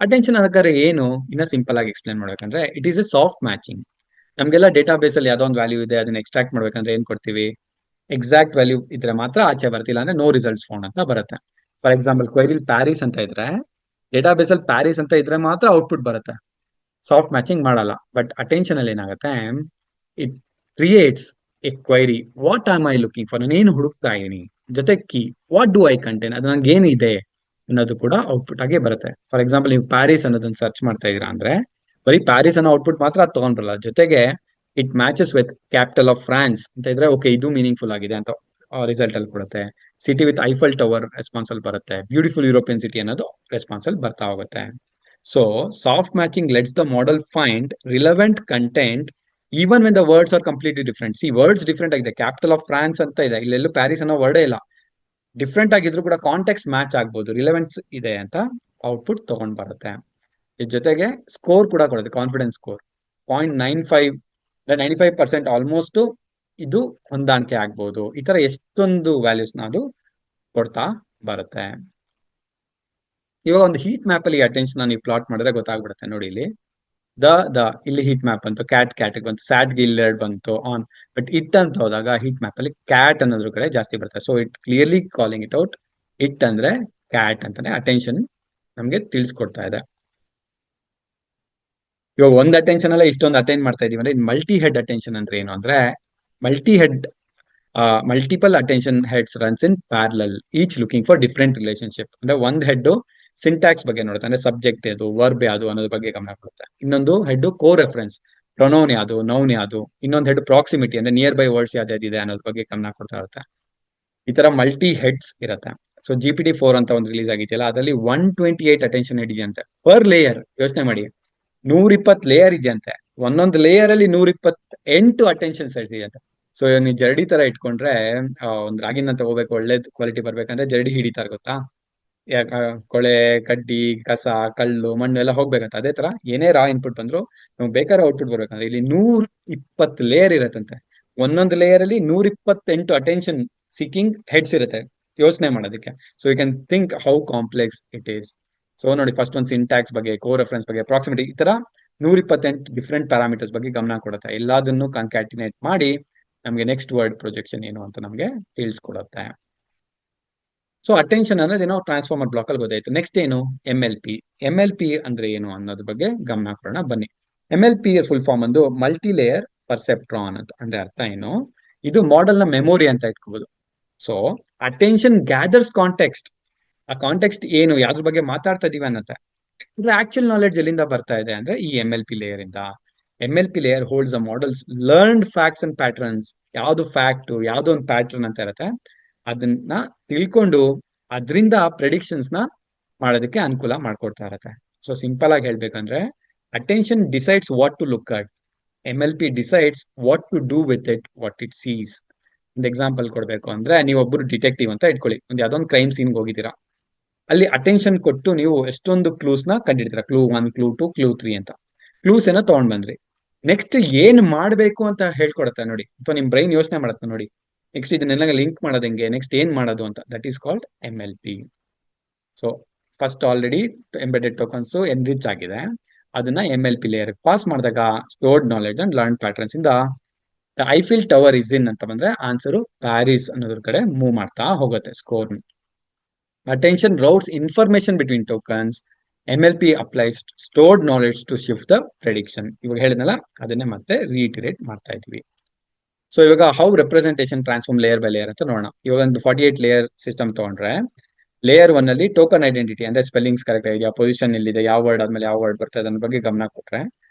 ಅಟೆನ್ಷನ್ ಅದಕ್ಕಾದ್ರೆ ಏನು, ಇನ್ನ ಸಿಂಪಲ್ ಆಗಿ ಎಕ್ಸ್ಪ್ಲೇನ್ ಮಾಡ್ಬೇಕಂದ್ರೆ, it is A soft matching. ನಮ್ಗೆಲ್ಲ ಡೇಟಾ ಬೇಸ್ ಅಲ್ಲಿ ಯಾವ್ದೋ ಒಂದು ವ್ಯಾಲ್ಯೂ ಇದೆ, ಅದನ್ನ ಎಕ್ಸ್ಟ್ರಾಕ್ಟ್ ಮಾಡ್ಬೇಕಂದ್ರೆ ಏನ್ ಕೊಡ್ತೀವಿ, ಎಕ್ಸಾಕ್ಟ್ ವ್ಯಾಲ್ಯೂ ಇದ್ರೆ ಮಾತ್ರ ಆಚೆ ಬರ್ತಿಲ್ಲ ಅಂದ್ರೆ ನೋ ರಿಸಲ್ಟ್ಸ್ ಫೌಂಡ್ ಅಂತ ಬರುತ್ತೆ. ಫಾರ್ ಎಕ್ಸಾಂಪಲ್, ಕ್ವೈರಿಲ್ ಪ್ಯಾರಿಸ್ ಅಂತ ಇದ್ರೆ, ಡೇಟಾ ಬೇಸ್ ಅಲ್ಲಿ ಪ್ಯಾರಿಸ್ ಅಂತ ಇದ್ರೆ ಮಾತ್ರ ಔಟ್ಪುಟ್ ಬರುತ್ತೆ, ಸಾಫ್ಟ್ ಮ್ಯಾಚಿಂಗ್ ಮಾಡಲ್ಲ. ಬಟ್ ಅಟೆನ್ಷನ್ ಅಲ್ಲಿ ಏನಾಗುತ್ತೆ, it creates A query. What am I looking for, ನಾನು ಏನು ಹುಡುಕ್ತಾ ಇದೀನಿ, ಜೊತೆ key what do I contain, ಅದು ನಂಗೆ ಏನಿದೆ ಅನ್ನೋದು ಕೂಡ ಔಟ್ಪುಟ್ ಆಗಿ ಬರುತ್ತೆ. ಫಾರ್ ಎಕ್ಸಾಂಪಲ್, ನೀವು ಪ್ಯಾರಿಸ್ ಅನ್ನೋದನ್ನ ಸರ್ಚ್ ಮಾಡ್ತಾ ಇದೀರಾ ಅಂದ್ರೆ ಬರೀ ಪ್ಯಾರಿಸ್ ಅನ್ನೋ ಔಟ್ಪುಟ್ ಮಾತ್ರ ಅದು ತಗೊಂಡ್ರಲ್ಲ, ಜೊತೆಗೆ it matches with capital of France ಅಂತ ಇದ್ರೆ ಓಕೆ, ಇದು ಮೀನಿಂಗ್ಫುಲ್ ಆಗಿದೆ ಅಂತ ರಿಸಲ್ಟ್ ಅಲ್ಲಿ ಕೊಡುತ್ತೆ. City with Eiffel tower response ಅಲ್ಲಿ ಬರುತ್ತೆ. ಬ್ಯೂಟಿಫುಲ್ ಯುರೋಪಿಯನ್ ಸಿಟಿ ಅನ್ನೋದು ರೆಸ್ಪಾನ್ಸ್ ಅಲ್ಲಿ ಬರ್ತಾ ಹೋಗುತ್ತೆ. So soft matching let's the model find relevant content even when the words are completely different. C, words different ಆಗಿದೆ, ಕ್ಯಾಪಿಟಲ್ ಆಫ್ ಫ್ರಾನ್ಸ್ ಅಂತ ಇದೆ, ಇಲ್ಲೆಲ್ಲೂ Paris ಅನ್ನೋ ವರ್ಡೇ ಇಲ್ಲ. ಡಿಫ್ರೆಂಟ್ ಆಗಿದ್ರು ಕೂಡ ಕಾಂಟೆಕ್ಸ್ಟ್ ಮ್ಯಾಚ್ ಆಗ್ಬೋದು, ರಿಲೆವೆನ್ಸ್ ಇದೆ ಅಂತ ಔಟ್ಪುಟ್ ತಗೊಂಡ್ ಬರುತ್ತೆ. ಇದ್ರ ಜೊತೆಗೆ ಸ್ಕೋರ್ ಕೂಡ ಕೊಡುತ್ತೆ, ಕಾನ್ಫಿಡೆನ್ಸ್ ಸ್ಕೋರ್ 0.95, 95% ಆಲ್ಮೋಸ್ಟ್ ಇದು ಹೊಂದಾಣಿಕೆ ಆಗ್ಬೋದು. ಈ ತರ ಎಷ್ಟೊಂದು ವ್ಯಾಲ್ಯೂಸ್ ನ ಅದು ಕೊಡ್ತಾ ಬರುತ್ತೆ. ಇವಾಗ ಒಂದು ಹೀಟ್ ಮ್ಯಾಪ್ ಅಲ್ಲಿ ಅಟೆನ್ಷನ್ ನೀವು ಪ್ಲಾಟ್ ಮಾಡಿದ್ರೆ ಗೊತ್ತಾಗ್ಬಿಡುತ್ತೆ. ನೋಡಿ, ಇಲ್ಲಿ ದ ದ ಇಲ್ಲಿ ಹೀಟ್ ಮ್ಯಾಪ್ ಬಂತು, ಕ್ಯಾಟ್ ಬಂತು, ಸ್ಯಾಟ್ ಗೆ ಇಲ್ಲಿ 2 ಬಂತು, ಆನ್. ಬಟ್ ಇಟ್ ಅಂತ ಹೋದಾಗ ಹೀಟ್ ಮ್ಯಾಪ್ ಅಲ್ಲಿ ಕ್ಯಾಟ್ ಅನ್ನೋದ್ರ ಕಡೆ ಜಾಸ್ತಿ ಬರುತ್ತೆ. So it clearly calling it out, it ಅಂದ್ರೆ ಕ್ಯಾಟ್ ಅಂತಾನೆ ಅಟೆನ್ಷನ್ ನಮ್ಗೆ ತಿಳಿಸ್ಕೊಡ್ತಾ ಇದೆ. ಇವಾಗ ಒಂದ್ ಅಟೆನ್ಷನ್ ಅಲ್ಲ, ಇಷ್ಟೊಂದು ಅಟೆಂಡ್ ಮಾಡ್ತಾ ಇದೀವಿ ಅಂದ್ರೆ ಮಲ್ಟಿ ಹೆಡ್ ಅಟೆನ್ಷನ್ ಅಂದ್ರೆ ಏನು ಅಂದ್ರೆ, multi head multiple attention heads runs in parallel, each looking for different relationship. ಅಂದ್ರೆ ಒಂದ್ ಹೆಡ್ ಸಿಂಟ್ಯಾಕ್ಸ್ ಬಗ್ಗೆ ನೋಡುತ್ತೆ, ಅಂದ್ರೆ ಸಬ್ಜೆಕ್ಟ್ ಯಾವುದು, ವರ್ಬ್ ಯಾವುದು ಅನ್ನೋದ್ರ ಬಗ್ಗೆ ಗಮನ ಕೊಡುತ್ತೆ. ಇನ್ನೊಂದು ಹೆಡ್ ಕೋ ರೆಫರೆನ್ಸ್, ಪ್ರೊನೌನ್ ಯಾವುದು, ನೌನ್ ಯಾವುದು. ಇನ್ನೊಂದು ಹೆಡ್ ಪ್ರಾಕ್ಸಿಮಿಟಿ, ಅಂದ್ರೆ ನಿಯರ್ ಬೈ ವರ್ಡ್ಸ್ ಯಾವ್ದಿದೆ ಅನ್ನೋದ್ರ ಬಗ್ಗೆ ಗಮನ ಕೊಡ್ತಾ ಇರುತ್ತೆ. ಈ ತರ ಮಲ್ಟಿ ಹೆಡ್ಸ್ ಇರುತ್ತೆ. ಸೊ GPT-4 ಅಂತ ಒಂದು ರಿಲೀಸ್ ಆಗಿದೆಯಲ್ಲ, ಅದರಲ್ಲಿ 128 ಅಟೆನ್ಷನ್ ಹೆಡ್ ಇದೆಯಂತೆ ಪರ್ ಲೇಯರ್. ಯೋಚನೆ ಮಾಡಿ, 120 ಲೇಯರ್ ಇದೆಯಂತೆ, ಒಂದೊಂದು ಲೇಯರ್ ಅಲ್ಲಿ 128 ಅಟೆನ್ಷನ್ ಸೆಟ್ಸ್ ಇದೆಯಂತೆ. ಸೊ ನೀವು ಜರಡಿ ತರ ಇಟ್ಕೊಂಡ್ರೆ, ಒಂದ್ ರಾಗಿನ ತಗೋಬೇಕು, ಒಳ್ಳೆ ಕ್ವಾಲಿಟಿ ಬರ್ಬೇಕಂದ್ರೆ ಜರಡಿ ಹಿಡಿತಾರ ಗೊತ್ತಾ, ಯಾಕ ಕೊಳೆ, ಕಡ್ಡಿ, ಕಸ, ಕಲ್ಲು, ಮಣ್ಣು ಎಲ್ಲ ಹೋಗ್ಬೇಕಂತ. ಅದೇ ತರ ಏನೇ ರಾ ಇನ್ಪುಟ್ ಬಂದ್ರು ನಮ್ಗೆ ಬೇಕಾದ್ರೆ ಔಟ್ಪುಟ್ ಬರ್ಬೇಕಂದ್ರೆ ಇಲ್ಲಿ 120 ಲೇಯರ್ ಇರತ್ತಂತೆ. ಒಂದೊಂದು ಲೇಯರ್ ಅಲ್ಲಿ 128 ಅಟೆನ್ಷನ್ ಸೀಕಿಂಗ್ ಹೆಡ್ಸ್ ಇರುತ್ತೆ ಯೋಚನೆ ಮಾಡೋದಕ್ಕೆ. So you can think how complex it is. So ನೋಡಿ, ಫಸ್ಟ್ ಒಂದು ಸಿಂಟ್ಯಾಕ್ಸ್ ಬಗ್ಗೆ, ಕೋ ರೆಫರೆನ್ಸ್ ಬಗ್ಗೆ, ಪ್ರಾಕ್ಸಿಮಿಟಿ, ಈ ತರ 128 ಡಿಫ್ರೆಂಟ್ ಪ್ಯಾರಾಮೀಟರ್ಸ್ ಬಗ್ಗೆ ಗಮನ ಕೊಡುತ್ತೆ. ಎಲ್ಲದನ್ನು ಕಾನ್ಕ್ಯಾಟಿನೇಟ್ ಮಾಡಿ ನಮಗೆ ನೆಕ್ಸ್ಟ್ ವರ್ಡ್ ಪ್ರೊಜೆಕ್ಷನ್ ಏನು ಅಂತ ನಮಗೆ ತಿಳಿಸ್ಕೊಡುತ್ತೆ. ಸೊ ಅಟೆನ್ಷನ್ ಅನ್ನೋದು ನಾವು ಟ್ರಾನ್ಸ್ಫಾರ್ಮರ್ ಬ್ಲಾಕ್ ಅಲ್ಲಿ ಗೊತ್ತಾಯ್ತು. ನೆಕ್ಸ್ಟ್ ಏನು, MLP. MLP ಅಂದ್ರೆ ಏನು ಅನ್ನೋದ್ರ ಬಗ್ಗೆ ಗಮನ ಕೊಡೋಣ ಬನ್ನಿ. MLP ಫುಲ್ ಫಾರ್ಮ್ ಒಂದು ಮಲ್ಟಿ ಲೇಯರ್ ಪರ್ಸೆಪ್ಟ್ರಾನ್ ಅಂತ. ಅಂದ್ರೆ ಅರ್ಥ ಏನು, ಇದು ಮಾಡೆಲ್ ನ ಮೆಮೊರಿ ಅಂತ ಇಟ್ಕೋಬಹುದು. So attention gathers context. ಆ ಕಾಂಟೆಕ್ಸ್ಟ್ ಏನು, ಯಾವ್ದ್ರ ಬಗ್ಗೆ ಮಾತಾಡ್ತಾ ಇದೀವಿ ಅನ್ನತ್ತೆ. ಇದ್ರ ಆಕ್ಚುಯಲ್ ನಾಲೆಡ್ಜ್ ಎಲ್ಲಿಂದ ಬರ್ತಾ ಇದೆ ಅಂದ್ರೆ ಈ MLP ಲೇಯರ್ ಇಂದ. MLP layer holds the models learned facts and patterns. ಯಾವ್ದು ಫ್ಯಾಕ್ಟ್, ಯಾವ್ದು ಒಂದು ಪ್ಯಾಟರ್ನ್ ಅಂತ ಇರುತ್ತೆ, ಅದನ್ನ ತಿಳ್ಕೊಂಡು ಅದರಿಂದ ಪ್ರೆಡಿಕ್ಷನ್ಸ್ ನ ಮಾಡೋದಕ್ಕೆ ಅನುಕೂಲ ಮಾಡ್ಕೊಡ್ತಾ ಇರತ್ತೆ. ಸೊ ಸಿಂಪಲ್ ಆಗಿ ಹೇಳ್ಬೇಕಂದ್ರೆ, attention decides what to look at, MLP decides what to do with it, what it sees. ಒಂದು ಎಕ್ಸಾಂಪಲ್ ಕೊಡ್ಬೇಕು ಅಂದ್ರೆ, ನೀವೊಬ್ರು ಡಿಟೆಕ್ಟಿವ್ ಅಂತ ಇಟ್ಕೊಳ್ಳಿ, ಒಂದು ಯಾವ್ದೊಂದು ಕ್ರೈಮ್ ಸೀನ್ಗೆ ಹೋಗಿದ್ದೀರಾ. ಅಲ್ಲಿ ಅಟೆನ್ಷನ್ ಕೊಟ್ಟು ನೀವು ಎಷ್ಟೊಂದು ಕ್ಲೂಸ್ ನ ಕಂಡಿಡ್ತೀರಾ, ಕ್ಲೂ 1, ಕ್ಲೂ 2, ಕ್ಲೂ 3 ಅಂತ. ಕ್ಲೂಸ್ ಏನೋ ತಗೊಂಡ್ ಬಂದ್ರಿ. ನೆಕ್ಸ್ಟ್ ಏನ್ ಮಾಡ್ಬೇಕು ಅಂತ ಹೇಳ್ಕೊಡತ್ತೆ ನೋಡಿ, ಅಥವಾ ನಿಮ್ ಬ್ರೈನ್ ಯೋಚನೆ ಮಾಡುತ್ತೆ ನೋಡಿ, ನೆಕ್ಸ್ಟ್ ಇದನ್ನೆಲ್ಲ ಲಿಂಕ್ ಮಾಡೋದು ಹೆಂಗೆ, ನೆಕ್ಸ್ಟ್ ಏನ್ ಮಾಡೋದು ಅಂತ. That is called MLP. So first already embedded tokens enrich ಆಗಿದೆ, ಅದನ್ನ MLP ಲೇಯರ್ ಪಾಸ್ ಮಾಡಿದಾಗ stored knowledge and learn patterns ಇಂದ ಐಫಿಲ್ ಟವರ್ ಇಸ್ ಇನ್ ಅಂತ ಬಂದ್ರೆ ಆನ್ಸರ್ ಪ್ಯಾರಿಸ್ ಅನ್ನೋದ್ರ ಕಡೆ ಮೂವ್ ಮಾಡ್ತಾ ಹೋಗುತ್ತೆ score. Attention routes information between tokens. MLP applies stored knowledge to shift the prediction. ಇವಾಗ ಹೇಳಿದ್ನಲ್ಲ, ಅದನ್ನೇ ಮತ್ತೆ ರೀಇಟರೇಟ್ ಮಾಡ್ತಾ ಇದೀವಿ. ಸೊ ಇವಾಗ how representation transform layer by layer ಅಂತ ನೋಡೋಣ. ಇವಾಗ ಒಂದು 48 ಲೇಯರ್ ಸಿಸ್ಟಮ್ ತಗೊಂಡ್ರೆ, ಲೇಯರ್ 1 ಅಲ್ಲಿ ಟೋಕನ್ ಐಡೆಂಟಿಟಿ ಅಂದ್ರೆ ಸ್ಪೆಲ್ಲಿಂಗ್ಸ್ ಕರೆಕ್ಟ್ ಇದೆಯಾ, ಪೊಸಿಷನ್ ಎಲ್ಲಿದೆ, ಯಾವ ವರ್ಡ್ ಆದ್ಮೇಲೆ ಯಾವ ವರ್ಡ್ ಬರ್ತದೆ ಅನ್ನೋ ಬಗ್ಗೆ ಗಮನ ಕೊಟ್ರೆ,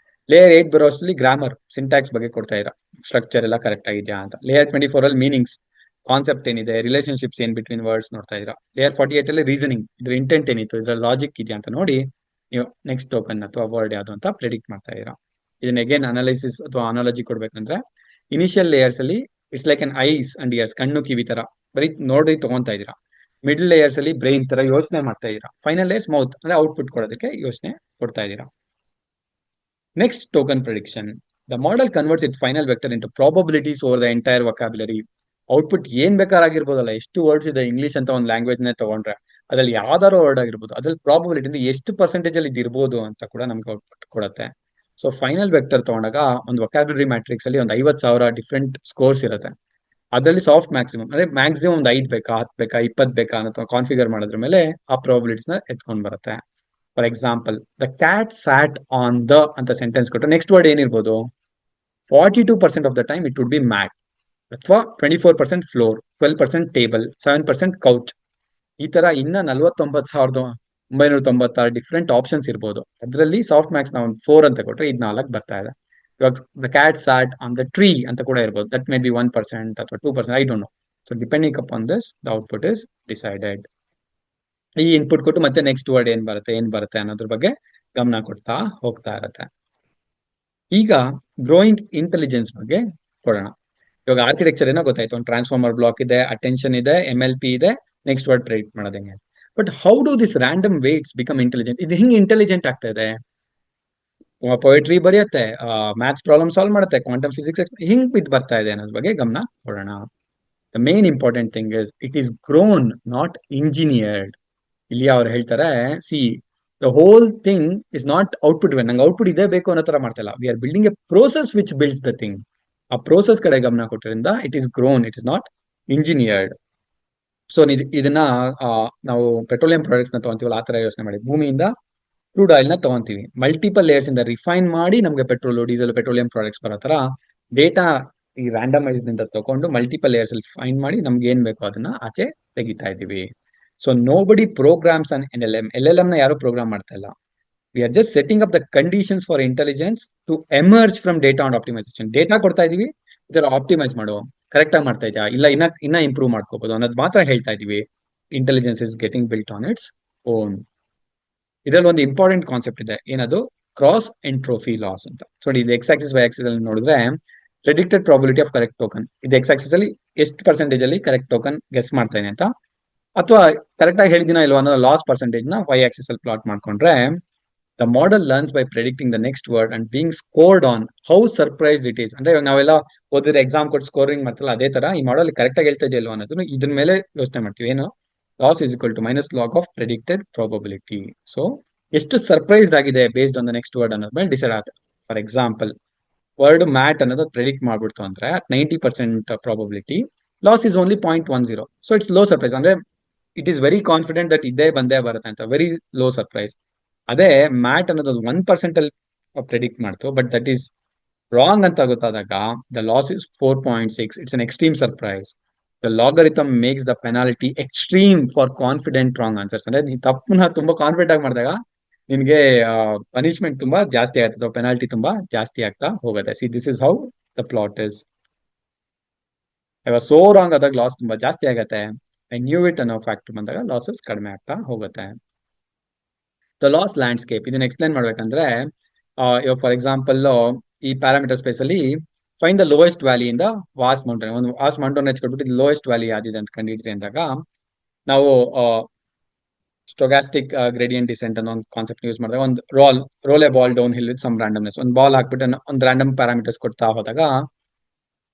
ಲೇಯರ್ 8 ಬರೋಷ್ಟರಲ್ಲಿ ಗ್ರಾಮರ್, ಸಿಂಟ್ಯಾಕ್ಸ್ ಬಗ್ಗೆ ಕೊಡ್ತಾ ಇರ, ಸ್ಟ್ರಕ್ಚರ್ ಎಲ್ಲ ಕರೆಕ್ಟ್ ಆಗಿದೆಯಾ ಅಂತ. ಲೇಯರ್ 24 ಅಲ್ಲಿ ಮೀನಿಂಗ್ಸ್, ಕಾನ್ಸೆಪ್ಟ್ ಏನಿದೆ, ರಿಲೇಶನ್ಶಿಪ್ಸ್ ಏನ್ ಬಿಟ್ವೀನ್ ವರ್ಡ್ಸ್ ನೋಡ್ತಾ ಇದ್ರ. ಲೇಯರ್ 48 ಅಲ್ಲಿ ರೀಸನಿಂಗ್, ಇದ್ರ ಇಂಟೆಂಟ್ ಏನಿತ್ತು, ಇದ್ರ ಲಾಜಿಕ್ ಇದೆಯಾ ಅಂತ ನೋಡಿ ನೀವು ನೆಕ್ಸ್ಟ್ ಟೋಕನ್ ಅಥವಾ ವರ್ಡ್ ಯಾವ್ದು ಅಂತ ಪ್ರೆಡಿಕ್ಟ್ ಮಾಡ್ತಾ ಇದೀರಾ. ಇದನ್ನ ಅಗೇನ್ ಅನಾಲಿಸಿಸ್ ಅಥವಾ ಅನಾಲಜಿ ಕೊಡ್ಬೇಕಂದ್ರೆ, ಇನಿಷಿಯಲ್ ಲೇಯರ್ಸ್ ಅಲ್ಲಿ it's like an ice and years, ಕಣ್ಣು ಕಿವಿ ತರ ಬರೀ ನೋಡಿ ತಗೊಂತಾ ಇದೀರಾ. ಮಿಡ್ಲ್ ಲೇಯರ್ಸ್ ಅಲ್ಲಿ ಬ್ರೈನ್ ತರ ಯೋಚನೆ ಮಾಡ್ತಾ ಇದೀರಾ. ಫೈನಲ್ ಲೇಯರ್ಸ್ ಮೌತ್ ಅಂದ್ರೆ ಔಟ್ಪುಟ್ ಕೊಡೋದಕ್ಕೆ ಯೋಚನೆ ಕೊಡ್ತಾ ಇದೀರಾ. Next token prediction. The model converts it final vector into probabilities over the entire vocabulary. Output ಏನ್ ಬೇಕಾಗಿರ್ಬೋದಲ್ಲ, ಎಷ್ಟು ವರ್ಡ್ಸ್ ಇದೆ ಇಂಗ್ಲಿಷ್ ಅಂತ ಒಂದು ಲ್ಯಾಂಗ್ವೇಜ್ ನೇ ತಗೊಂಡ್ರೆ, ಅದ್ರಲ್ಲಿ ಯಾವ್ದಾರು ವರ್ಡ್ ಆಗಿರ್ಬೋದು, ಅದ್ರಲ್ಲಿ ಪ್ರಾಬಬಿಲಿಟಿ ಅಂದ್ರೆ ಎಷ್ಟು ಪರ್ಸೆಂಟೇಜ್ ಅಲ್ಲಿ ಇದಿರ್ಬೋದು ಅಂತ ಕೂಡ ನಮ್ಗೆ ಔಟ್ಪುಟ್ ಕೊಡುತ್ತೆ. ಸೊ ಫೈನಲ್ ವೆಕ್ಟರ್ ತಗೊಂಡಾಗ ಒಂದು ವೊಕ್ಯಾಬ್ಯುಲರಿ ಮ್ಯಾಟ್ರಿಕ್ಸ್ ಅಲ್ಲಿ ಒಂದು 50,000 ಡಿಫ್ರೆಂಟ್ ಸ್ಕೋರ್ಸ್ ಇರುತ್ತೆ. ಅದರಲ್ಲಿ ಸಾಫ್ಟ್ ಮ್ಯಾಕ್ಸಿಮಮ್ ಅಂದ್ರೆ ಮ್ಯಾಕ್ಸಿಮಮ್ ಒಂದು 5 ಬೇಕಾ, 10 ಬೇಕಾ, 20 ಬೇಕಾ ಅನ್ನೋ ಕಾನ್ಫಿಗರ್ ಮಾಡೋದ್ರ ಮೇಲೆ ಆ ಪ್ರಾಬಬಿಲಿಟೀಸ್ ನ ಎತ್ಕೊಂಡ್ ಬರುತ್ತೆ. For example, the cat sat on the ಅಂತ ಸೆಂಟೆನ್ಸ್ ಕೊಟ್ಟರೆ ನೆಕ್ಸ್ಟ್ ವರ್ಡ್ ಏನಿರ್ಬೋದು, 42% of the time it would be mat, ಅಥವಾ 24% ಫ್ಲೋರ್, 12% ಟೇಬಲ್, 7% ಕೌಚ್. ಈ ತರ ಇನ್ನ 49,996 ಡಿಫ್ರೆಂಟ್ ಆಪ್ಷನ್ಸ್ ಇರ್ಬೋದು. ಅದರಲ್ಲಿ ಸಾಫ್ಟ್ ಮ್ಯಾಕ್ಸ್ ನಾವು 4 ಅಂತ ಕೊಟ್ರೆ ಇದು 4 ಬರ್ತಾ ಇದೆ. ಇವಾಗ the cat sat on the tree ಅಂತ ಕೂಡ ಇರ್ಬೋದು. ದಟ್ ಮೇ ಬಿ 1% ಅಥವಾ 2%, I don't know. So depending upon this the output is decided. ಈ ಇನ್ಪುಟ್ ಕೊಟ್ಟು ಮತ್ತೆ ನೆಕ್ಸ್ಟ್ ವರ್ಡ್ ಏನ್ ಬರುತ್ತೆ ಅನ್ನೋದ್ರ ಬಗ್ಗೆ ಗಮನ ಕೊಡ್ತಾ ಹೋಗ್ತಾ ಇರತ್ತೆ. ಈಗ ಗ್ರೋಯಿಂಗ್ ಇಂಟೆಲಿಜೆನ್ಸ್ ಬಗ್ಗೆ ಕೊಡೋಣ. ಇವಾಗ ಆರ್ಕಿಟೆಕ್ಚರ್ ಏನೋ ಗೊತ್ತಾಯ್ತು, ಒಂದು ಟ್ರಾನ್ಸ್ಫಾರ್ಮರ್ ಬ್ಲಾಕ್ ಇದೆ, ಅಟೆನ್ಷನ್ ಇದೆ, MLP ಇದೆ, ನೆಕ್ಸ್ಟ್ ವರ್ಡ್ ಪ್ರೆಡಿಕ್ಟ್ ಮಾಡೋದು ಹೆಂಗೆ. But how do this random weights become intelligent? ಇದು ಹಿಂಗೆ ಇಂಟೆಲಿಜೆಂಟ್ ಆಗ್ತಾ ಇದೆ? ಪೊಯೆಟ್ರಿ ಬರೆಯುತ್ತೆ, ಮ್ಯಾಥ್ಸ್ ಪ್ರಾಬ್ಲಮ್ ಸಾಲ್ವ್ ಮಾಡುತ್ತೆ, ಕ್ವಾಂಟಮ್ ಫಿಸಿಕ್ಸ್ ಹಿಂಗ್ ಬಿದ್ದು ಬರ್ತಾ ಇದೆ ಅನ್ನೋದ್ರ ಬಗ್ಗೆ ಗಮನ ಕೊಡೋಣ. The main important thing is it is grown, not engineered. ಇಲ್ಲಿ ಅವ್ರು ಹೇಳ್ತಾರೆ, see the whole thing is not output. ನಂಗೆ ಔಟ್ಪುಟ್ ಇದೇ ಬೇಕು ಅನ್ನೋ ತರ ಮಾಡ್ತಾ ಇಲ್ಲ. We are building a process which builds the thing. ಆ ಪ್ರೋಸೆಸ್ ಕಡೆ ಗಮನ ಕೊಟ್ಟರಿಂದ it is grown, it is not engineered. So ಇದನ್ನ ನಾವು ಪೆಟ್ರೋಲಿಯಂ ಪ್ರಾಡಕ್ಟ್ಸ್ ನ ತಗೊಂತೀವಲ್ಲ, ಆ ತರ ಯೋಚನೆ ಮಾಡಿ. ಭೂಮಿಯಿಂದ ಕ್ರೂಡ್ ಆಯಿಲ್ ನ ತಗೊಂತೀವಿ, ಮಲ್ಟಿಪಲ್ ಲೇಯರ್ಸ್ ಇಂದ ರಿಫೈನ್ ಮಾಡಿ ನಮ್ಗೆ ಪೆಟ್ರೋಲ್, ಡೀಸೆಲ್, ಪೆಟ್ರೋಲಿಯಂ ಪ್ರಾಡಕ್ಟ್ಸ್ ಬರೋ ತರ ಡೇಟಾ ಈ ರ್ಯಾಂಡಮೈಸ್ ನಿಂದ ತಗೊಂಡು ಮಲ್ಟಿಪಲ್ ಲೇಯರ್ಸ್ ಅಲ್ಲಿ ಫೈನ್ ಮಾಡಿ ನಮ್ಗೆ ಏನ್ ಬೇಕೋ ಅದನ್ನ ಆಚೆ ತೆಗಿತಾ ಇದೀವಿ. So nobody programs on LLM ನ ಯಾರು ಪ್ರೋಗ್ರಾಮ್ ಮಾಡ್ತಾ ಇಲ್ಲ. We are just setting up the conditions for intelligence to emerge from data and optimisation. Data ಕೊಡ್ತಾ ಇದೀವಿ, ಇದರ ಆಪ್ಟಿಮೈಸ್ ಮಾಡುವ, ಕರೆಕ್ಟ್ ಆಗಿ ಮಾಡ್ತಾ ಇದೆಯಾ ಇಲ್ಲ, ಇನ್ನ ಇಂಪ್ರೂವ್ ಮಾಡ್ಕೋಬಹುದು ಅನ್ನೋದು ಮಾತ್ರ ಹೇಳ್ತಾ ಇದೀವಿ. Intelligence is getting built on its own. ಇದರಲ್ಲಿ ಒಂದು ಇಂಪಾರ್ಟೆಂಟ್ ಕಾನ್ಸೆಪ್ಟ್ ಇದೆ, ಏನದು ಕ್ರಾಸ್ ಎಂಟ್ರೋಫಿ ಲಾಸ್ ಅಂತ. ಸೊ ಇದು ಎಕ್ಸ್ ಆಕ್ಸಿಸ್ ವೈ ಆಕ್ಸಿಸ್ ಅಲ್ಲಿ ನೋಡಿದ್ರೆ predicted probability of correct token, ಇದು ಎಕ್ಸ್ ಆಕ್ಸಿಸ್ ಅಲ್ಲಿ ಎಷ್ಟು ಪರ್ಸೆಂಟೇಜ್ ಅಲ್ಲಿ ಕರೆಕ್ಟ್ ಟೋಕನ್ ಗೆಸ್ ಮಾಡ್ತೇನೆ ಅಂತ, ಅಥವಾ ಕರೆಕ್ಟ್ ಆಗಿ ಹೇಳಿದಿನ ಇಲ್ವಾ ಅನ್ನೋ ಲಾಸ್ ಪರ್ಸೆಂಟೇಜ್ ನ ವೈ ಆಕ್ಸಿಸ್ ಅಲ್ಲಿ ಪ್ಲಾಟ್ ಮಾಡ್ಕೊಂಡ್ರೆ, the the model learns by predicting the next word and being scored on how surprise it is. ಅಂದ್ರೆ ಇವಾಗ ನಾವೆಲ್ಲ ಓದಿದ್ರೆ ಎಕ್ಸಾಮ್ ಕೊಟ್ಟು ಸ್ಕೋರಿಂಗ್ ಮಾಡ್ತಲ್ಲ, ಅದೇ ತರ ಈ ಮಾಡೆಲ್ ಕರೆಕ್ಟ್ ಆಗಿ ಹೇಳ್ತಾ ಇದೆಯಲ್ವ ಅನ್ನೋದನ್ನ ಇದ್ರ ಮೇಲೆ ಯೋಚನೆ ಮಾಡ್ತೀವಿ. ಏನು loss is equal to minus log of predicted probability. So ಎಷ್ಟು ಸರ್ಪ್ರೈಸ್ಡ್ ಆಗಿದೆ based on the next word ಅನ್ನೋದ್ ಮೇಲೆ ಡಿಸೈಡ್ ಆಗುತ್ತೆ. ಫಾರ್ ಎಕ್ಸಾಂಪಲ್, ವರ್ಡ್ ಮ್ಯಾಟ್ ಅನ್ನೋದು ಪ್ರೆಡಿಕ್ಟ್ ಮಾಡ್ಬಿಡ್ತು ಅಂದ್ರೆ 90% probability, loss is only 0.10. So it's low surprise. ಅಂದ್ರೆ it is very confident that ಇದೇ ಬಂದೇ ಬರುತ್ತೆ ಅಂತ, ವೆರಿ ಲೋ ಸರ್ಪ್ರೈಸ್. ಅದೇ ಮ್ಯಾಟ್ ಅನ್ನೋದು 1% ಅಲ್ಲಿ ಪ್ರೆಡಿಕ್ಟ್ ಮಾಡ್ತು, ಬಟ್ ದಟ್ ಈಸ್ ರಾಂಗ್ ಅಂತ ಗೊತ್ತಾದಾಗ the loss is 4.6. It's an extreme surprise. The logarithm makes the penalty extreme for confident wrong answers. ಅಂದ್ರೆ ನೀ ತಪ್ಪನ್ನ ತುಂಬಾ ಕಾನ್ಫಿಡೆಂಟ್ ಆಗಿ ಮಾಡಿದಾಗ ನಿನ್ಗೆ ಪನಿಷ್ಮೆಂಟ್ ತುಂಬಾ ಜಾಸ್ತಿ ಆಗ್ತದೆ, ಪೆನಾಲ್ಟಿ ತುಂಬಾ ಜಾಸ್ತಿ ಆಗ್ತಾ ಹೋಗುತ್ತೆ. See this is how the plot is. ಇವಾಗ ಸೋ ರಾಂಗ್ ಆದಾಗ ಲಾಸ್ ತುಂಬಾ ಜಾಸ್ತಿ ಆಗತ್ತೆ. ಐ ನ್ಯೂ ಇಟ್ ಅನ್ನೋ ಫ್ಯಾಕ್ಟರ್ ಬಂದಾಗ ಲಾಸಸ್ ಕಡಿಮೆ ಆಗ್ತಾ ಹೋಗುತ್ತೆ. ದ ಲಾಸ್ ಲ್ಯಾಂಡ್ಸ್ಕೇಪ್ ಇದನ್ನ ಎಕ್ಸ್ಪ್ಲೈನ್ ಮಾಡ್ಬೇಕಂದ್ರೆ, ಇವಾಗ ಫಾರ್ ಎಕ್ಸಾಂಪಲ್ ಈ ಪ್ಯಾರಾಮೀಟರ್ ಸ್ಪೇಸ್ ಅಲ್ಲಿ ಫೈನ್ ದ ಲೋಯೆಸ್ಟ್ ವ್ಯಾಲಿ ಇಂದ ವಾಸ್ಟ್ ಮೌಂಟೇನ್, ಒಂದು ವಾಸ್ಟ್ ಮೌಂಟೇನ್ ಹಚ್ಕೊಟ್ಬಿಟ್ಟು ಇದು ಲೋಯೆಸ್ಟ್ ವ್ಯಾಲಿ ಯಾವ್ದಿದೆ ಅಂತ ಕಂಡಿಡ್ರಿ ಅಂದಾಗ ನಾವು ಸ್ಟೊಗಾಸ್ಟಿಕ್ ಗ್ರೇಡಿಯಂಟ್ ಡಿಸೆಂಟ್ ಅನ್ನೋ ಒಂದು ಕಾನ್ಸೆಪ್ಟ್ ಯೂಸ್ ಮಾಡಿದಾಗ ಒಂದು roll a ball down hill with some randomness, ಒಂದು ಬಾಲ್ ಹಾಕ್ಬಿಟ್ಟು ಒಂದು ರ್ಯಾಂಡಮ್ ಪ್ಯಾರಾಮೀಟರ್ಸ್ ಕೊಡ್ತಾ ಹೋದಾಗ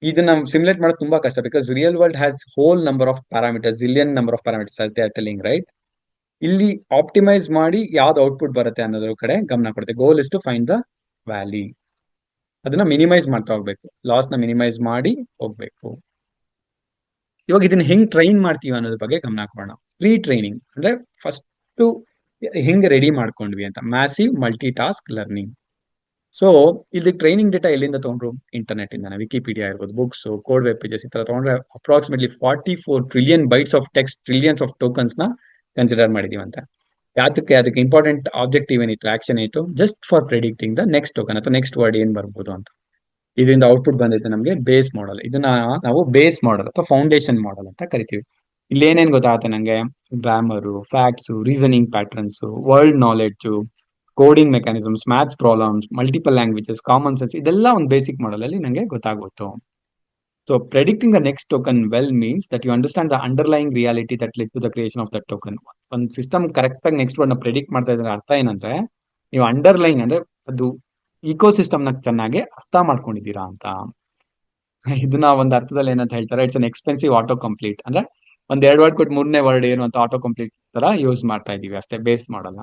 ಇದನ್ನ ಸಿಮ್ಯುಲೇಟ್ ಮಾಡೋದು ತುಂಬಾ ಕಷ್ಟ. Because real world has whole number of parameters, zillion number of parameters as they are telling, right? ಇಲ್ಲಿ ಆಪ್ಟಿಮೈಸ್ ಮಾಡಿ ಯಾವ್ದು ಔಟ್ಪುಟ್ ಬರುತ್ತೆ ಅನ್ನೋದ್ರ ಕಡೆ ಗಮನ ಕೊಡುತ್ತೆ. Goal is to find the valley. ಅದನ್ನ ಮಿನಿಮೈಸ್ ಮಾಡ್ತಾ ಹೋಗ್ಬೇಕು, ಲಾಸ್ ನ ಮಿನಿಮೈಸ್ ಮಾಡಿ ಹೋಗ್ಬೇಕು. ಇವಾಗ ಇದನ್ನ ಹೆಂಗ್ ಟ್ರೈನ್ ಮಾಡ್ತೀವಿ ಅನ್ನೋದ್ರ ಬಗ್ಗೆ ಗಮನ ಕೊಡೋಣ. ಪ್ರೀ ಟ್ರೈನಿಂಗ್ ಅಂದ್ರೆ ಫಸ್ಟ್ ಹೆಂಗ್ ರೆಡಿ ಮಾಡ್ಕೊಂಡ್ವಿ ಅಂತ, massive multi task learning. So ಇಲ್ಲಿ ಟ್ರೈನಿಂಗ್ ಡೇಟಾ ಎಲ್ಲಿಂದ ತಗೊಂಡ್ರು? ಇಂಟರ್ನೆಟ್ ಇಂದ. ವಿಕಿಪೀಡಿಯಾ ಇರ್ಬೋದು, ಬುಕ್ಸ್, ಕೋಡ್ ವೆಬ್ ಪೇಜಸ್ ಈ ತರ ತಗೊಂಡ್ರೆ approximately 44 trillion bytes of text, trillions of tokens ನ ಕನ್ಸಿಡರ್ ಮಾಡಿದೀವಂತೆ. ಅದಕ್ಕೆ ಇಂಪಾರ್ಟೆಂಟ್ ಆಬ್ಜೆಕ್ಟಿವ್ ಏನಿತ್ತು, ಆಕ್ಷನ್ ಇತ್ತು, just for predicting the next token ಅಥವಾ ನೆಕ್ಸ್ಟ್ ವರ್ಡ್ ಏನ್ ಬರ್ಬೋದು ಅಂತ. ಇದರಿಂದ ಔಟ್ಪುಟ್ ಬಂದೈತೆ ನಮಗೆ ಬೇಸ್ ಮಾಡೆಲ್. ಇದನ್ನ ನಾವು ಬೇಸ್ ಮಾಡೆಲ್ ಅಥವಾ ಫೌಂಡೇಶನ್ ಮಾಡೆಲ್ ಅಂತ ಕರಿತೀವಿ. ಇಲ್ಲಿ ಏನೇನ್ ಗೊತ್ತಾಗುತ್ತೆ ನಂಗೆ? Grammar, facts, reasoning patterns, world knowledge, coding mechanisms, maths problems, multiple languages, common sense, ಇದೆಲ್ಲ ಒಂದು ಬೇಸಿಕ್ ಮಾಡೆಲ್ ಅಲ್ಲಿ ನಂಗೆ ಗೊತ್ತಾಗುತ್ತೆ. So predicting the next token well means that you understand the underlying reality that led to the creation of that token. ಒಂದು system correct ಆಗಿ next word ನ predict ಮಾಡ್ತಾ ಇದ್ರೆ ಅರ್ಥ ಏನಂದ್ರೆ, ನೀವು ಅಂಡರ್ಲೈನ್ ಅಂದ್ರೆ ಅದು ಇಕೋ ಸಿಸ್ಟಮ್ ನ ಚೆನ್ನಾಗಿ ಅರ್ಥ ಮಾಡ್ಕೊಂಡಿದ್ದೀರಾ ಅಂತ. ಇದನ್ನ ಒಂದು ಅರ್ಥದಲ್ಲಿ ಏನಂತ ಹೇಳ್ತಾರೆ, it's an expensive auto complete. ಅಂದ್ರೆ ಒಂದ್ 2 ವರ್ಡ್ ಕೊಟ್ಟು 3ನೇ ವರ್ಡ್ ಏನು ಅಂತ ಆಟೋ ಕಂಪ್ಲೀಟ್ ತರ ಯೂಸ್ ಮಾಡ್ತಾ ಇದೀವಿ ಅಷ್ಟೇ, ಬೇಸ್ ಮಾಡಲ್ಲ.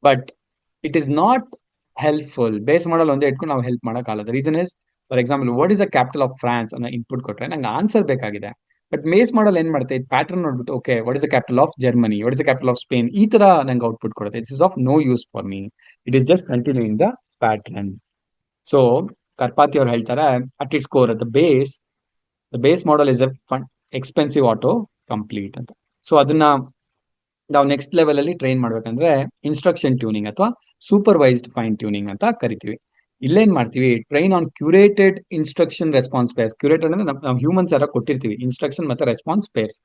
But it is not helpful. Base model ಒಂದೇ ಇಟ್ಕೊಂಡು ನಾವು ಹೆಲ್ಪ್ ಮಾಡಕ್ ಆಗಲ್ಲ. Reason is, for example, what is the capital of France ಅನ್ನೋ ಇನ್ಪುಟ್ ಕೊಟ್ರೆ ನಂಗೆ ಆನ್ಸರ್ ಬೇಕಾಗಿದೆ. ಬಟ್ ಬೇಸ್ ಮಾಡಲ್ ಏನ್ ಮಾಡುತ್ತೆ, ಪ್ಯಾಟರ್ನ್ ನೋಡ್ಬಿಟ್ಟು okay what is the capital of Germany, what is the capital of Spain, ಈ ತರ ನಂಗೆ ಔಟ್ಪುಟ್ ಕೊಡುತ್ತೆ. It is of no use for me, it is just continuing the pattern. So Karpathy ಅವ್ರು ಹೇಳ್ತಾರೆ, at its core the base model is a expensive autocomplete ಅಂತ. So ಅದನ್ನ ನಾವು next level ಅಲ್ಲಿ ಟ್ರೈನ್ ಮಾಡ್ಬೇಕಂದ್ರೆ instruction tuning ಅಥವಾ supervised fine tuning ಅಂತ ಕರಿತೀವಿ. ಇಲ್ಲೇನ್ ಮಾಡ್ತೀವಿ, train on curated instruction response pairs. Curated ಅಂದ್ರೆ ನಾವು ಹ್ಯೂಮನ್ಸ್ ಯಾರ ಕೊಟ್ಟಿರ್ತೀವಿ ಇನ್ಸ್ಟ್ರಕ್ಷನ್ ಮತ್ತೆ ರೆಸ್ಪಾನ್ಸ್ ಪೇರ್ಸ್.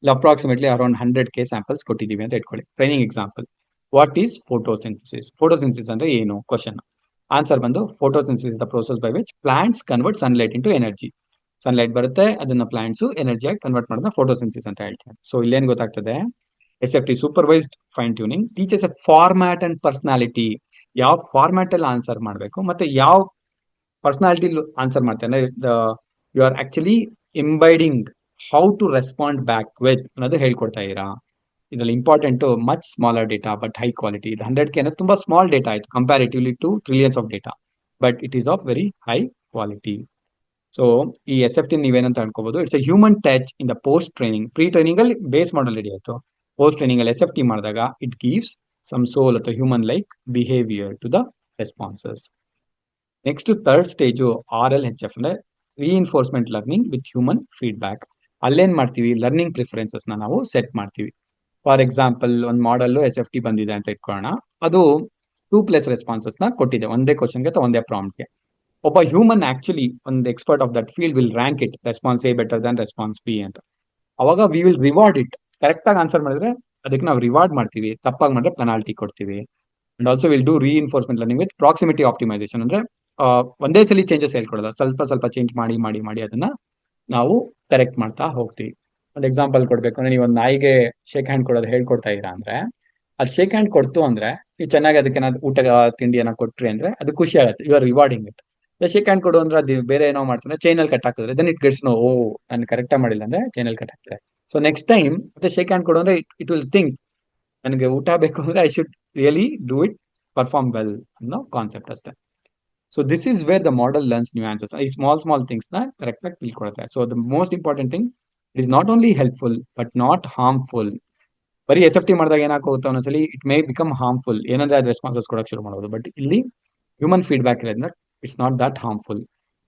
ಇಲ್ಲಿ ಅಪ್ರಾಕ್ಸಿಮೇಟ್ಲಿ ಅರೌಂಡ್ 100K ಸ್ಯಾಂಪಲ್ಸ್ ಕೊಟ್ಟಿದ್ದೀವಿ ಅಂತ ಇಟ್ಕೊಳ್ಳಿ. Training example, what is photosynthesis? Photosynthesis ಅಂದ್ರೆ ಏನು? ಕ್ವಶನ್ ಆನ್ಸರ್ ಬಂದು, photosynthesis the process by which plants convert sunlight into energy. Sunlight ಬರುತ್ತೆ, ಅದನ್ನ ಪ್ಲಾಂಟ್ಸ್ ಎನರ್ಜಿಯಾಗಿ ಕನ್ವರ್ಟ್ ಮಾಡೋದನ್ನ ಫೋಟೋಸಿಂಥಸಿಸ್ ಅಂತ ಹೇಳ್ತಾರೆ. ಸೊ ಇಲ್ಲೇನ್ ಗೊತ್ತಾಗ್ತದೆ, SFT supervised fine tuning teachers A format and personality. ಯಾವ ಫಾರ್ಮ್ಯಾಟ್ ಅಲ್ಲಿ ಆನ್ಸರ್ ಮಾಡಬೇಕು ಮತ್ತೆ ಯಾವ ಪರ್ಸನಾಲಿಟಿ ಆನ್ಸರ್ ಮಾಡ್ತೇನೆ, you are actually embedding how to respond back with ಅನ್ನೋದು ಹೇಳ್ಕೊಡ್ತಾ ಇದ್ದೀರಾ. ಇದ್ರಲ್ಲಿ important much smaller data but high quality. ಇದು 100K ಅನ್ನೋದು ತುಂಬಾ ಸ್ಮಾಲ್ ಡೇಟಾ ಆಯ್ತು comparatively to trillions of data, but it is of very high quality. So ಈ SFT ನೀವೇನಂತ ಅನ್ಕೋಬಹುದು, it's a human touch in the post training. Pre training ಅಲ್ಲಿ base model ready ಆಯ್ತು, post training ಅಲ್ಲಿ SFT ಮಾಡಿದಾಗ it gives some soul ಅಥವಾ human like behaviour to the responses. Next third stage RLHF ಅಂದ್ರೆ reinforcement learning with human feedback. ಅಲ್ಲೇನ್ ಮಾಡ್ತೀವಿ, learning preferences ನಾವು set ಮಾಡ್ತೀವಿ. ಫಾರ್ ಎಕ್ಸಾಂಪಲ್, ಒಂದು ಮಾಡಲ್ SFT ಬಂದಿದೆ ಅಂತ ಇಟ್ಕೊಳ್ಳೋಣ, ಅದು 2+ ರೆಸ್ಪಾನ್ಸಸ್ ನ ಕೊಟ್ಟಿದೆ, ಒಂದೇ ಕ್ವಶನ್ಗೆ ಅಥವಾ ಒಂದೇ ಪ್ರಾಂಪ್ಟ್ಗೆ. ಒಬ್ಬ ಹ್ಯೂಮನ್ ಆಕ್ಚುಲಿ ಒಂದು expert of that field will rank it response A better than response B ಅಂತ. ಅವಾಗ we will reward it. Correct ಆಗಿ ಆನ್ಸರ್ ಮಾಡಿದ್ರೆ ಅದಕ್ಕೆ ನಾವು ರಿವಾರ್ಡ್ ಮಾಡ್ತೀವಿ, ತಪ್ಪಾಗಿ ಮಾಡಿದ್ರೆ ಪೆನಾಲ್ಟಿ ಕೊಡ್ತೀವಿ. And also will do reinforcement learning with proximity optimisation. ಅಂದ್ರೆ ಒಂದೇ ಸಲ ಚೇಂಜಸ್ ಹೇಳ್ಕೊಡೋದ, ಸ್ವಲ್ಪ ಸ್ವಲ್ಪ ಚೇಂಜ್ ಮಾಡಿ ಮಾಡಿ ಮಾಡಿ ಅದನ್ನ ನಾವು ಕರೆಕ್ಟ್ ಮಾಡ್ತಾ ಹೋಗ್ತೀವಿ. ಒಂದು ಎಕ್ಸಾಂಪಲ್ ಕೊಡ್ಬೇಕು ಅಂದ್ರೆ, ನೀವು ಒಂದು ನಾಯಿಗೆ ಶೇಕ್ ಹ್ಯಾಂಡ್ ಕೊಡೋದು ಹೇಳ್ಕೊಡ್ತಾ ಇದೀರಾ ಅಂದ್ರೆ ಅದು ಶೇಕ್ ಹ್ಯಾಂಡ್ ಕೊಡ್ತು ಅಂದ್ರೆ ನೀವು ಚೆನ್ನಾಗಿ ಅದಕ್ಕೆ ಏನಾದ್ರು ಊಟ ತಿಂಡಿ ಏನೋ ಕೊಟ್ರಿ ಅಂದ್ರೆ ಅದು ಖುಷಿ ಆಗುತ್ತೆ, you are rewarding it. Shake hand ಕೊಡು ಅಂದ್ರೆ ಅದು ಬೇರೆ ಏನೋ ಮಾಡ್ತಾರೆ, ಚೈನಲ್ಲಿ ಕಟ್ ಹಾಕಿದ್ರೆ ದೆನ್ ಇಟ್ ಗೆಟ್ಸ್ ನೋ, ಓ ನಾನು ಕರೆಕ್ಟ್ ಮಾಡಿಲ್ಲ ಅಂದ್ರೆ ಚೈನಲ್ಲಿ ಕಟ್ ಹಾಕ್ತಾರೆ. ಸೊ ನೆಕ್ಸ್ಟ್ ಟೈಮ್ ಮತ್ತೆ ಶೇಕ್ ಹ್ಯಾಂಡ್ ಕೊಡು ಅಂದ್ರೆ ಇಟ್ ವಿಲ್ ಥಿಂಕ್ ನನಗೆ ಊಟ ಬೇಕು ಅಂದ್ರೆ I should really do it, perform well ಅನ್ನೋ ಕಾನ್ಸೆಪ್ಟ್ ಅಷ್ಟೇ. So this is where the model learns new answers. ಈ ಸ್ಮಾಲ್ ಸ್ಮಾಲ್ ಥಿಂಗ್ಸ್ ನ ಕರೆಕ್ಟ್ ಆಗಿ ತಿಳ್ಕೊಳುತ್ತೆ. So the most important thing, it is not only helpful but not harmful. ಬರೀ S F T ಮಾಡಿದಾಗ ಏನಾಗುತ್ತೆ ಒಂದೊಂದ್ಸಲಿ ಇಟ್ ಮೇ ಬಿಕಮ್ ಹಾರ್ಮ್ಫುಲ್, ಏನಂದ್ರೆ ಅದು ರೆಸ್ಪಾನ್ಸಸ್ ಕೊಡಕ್ಕೆ ಶುರು ಮಾಡೋದು. ಬಟ್ ಇಲ್ಲಿ ಹ್ಯೂಮನ್ ಫೀಡ್ಬ್ಯಾಕ್ ಇರೋದ್ರಿಂದ it's not that harmful.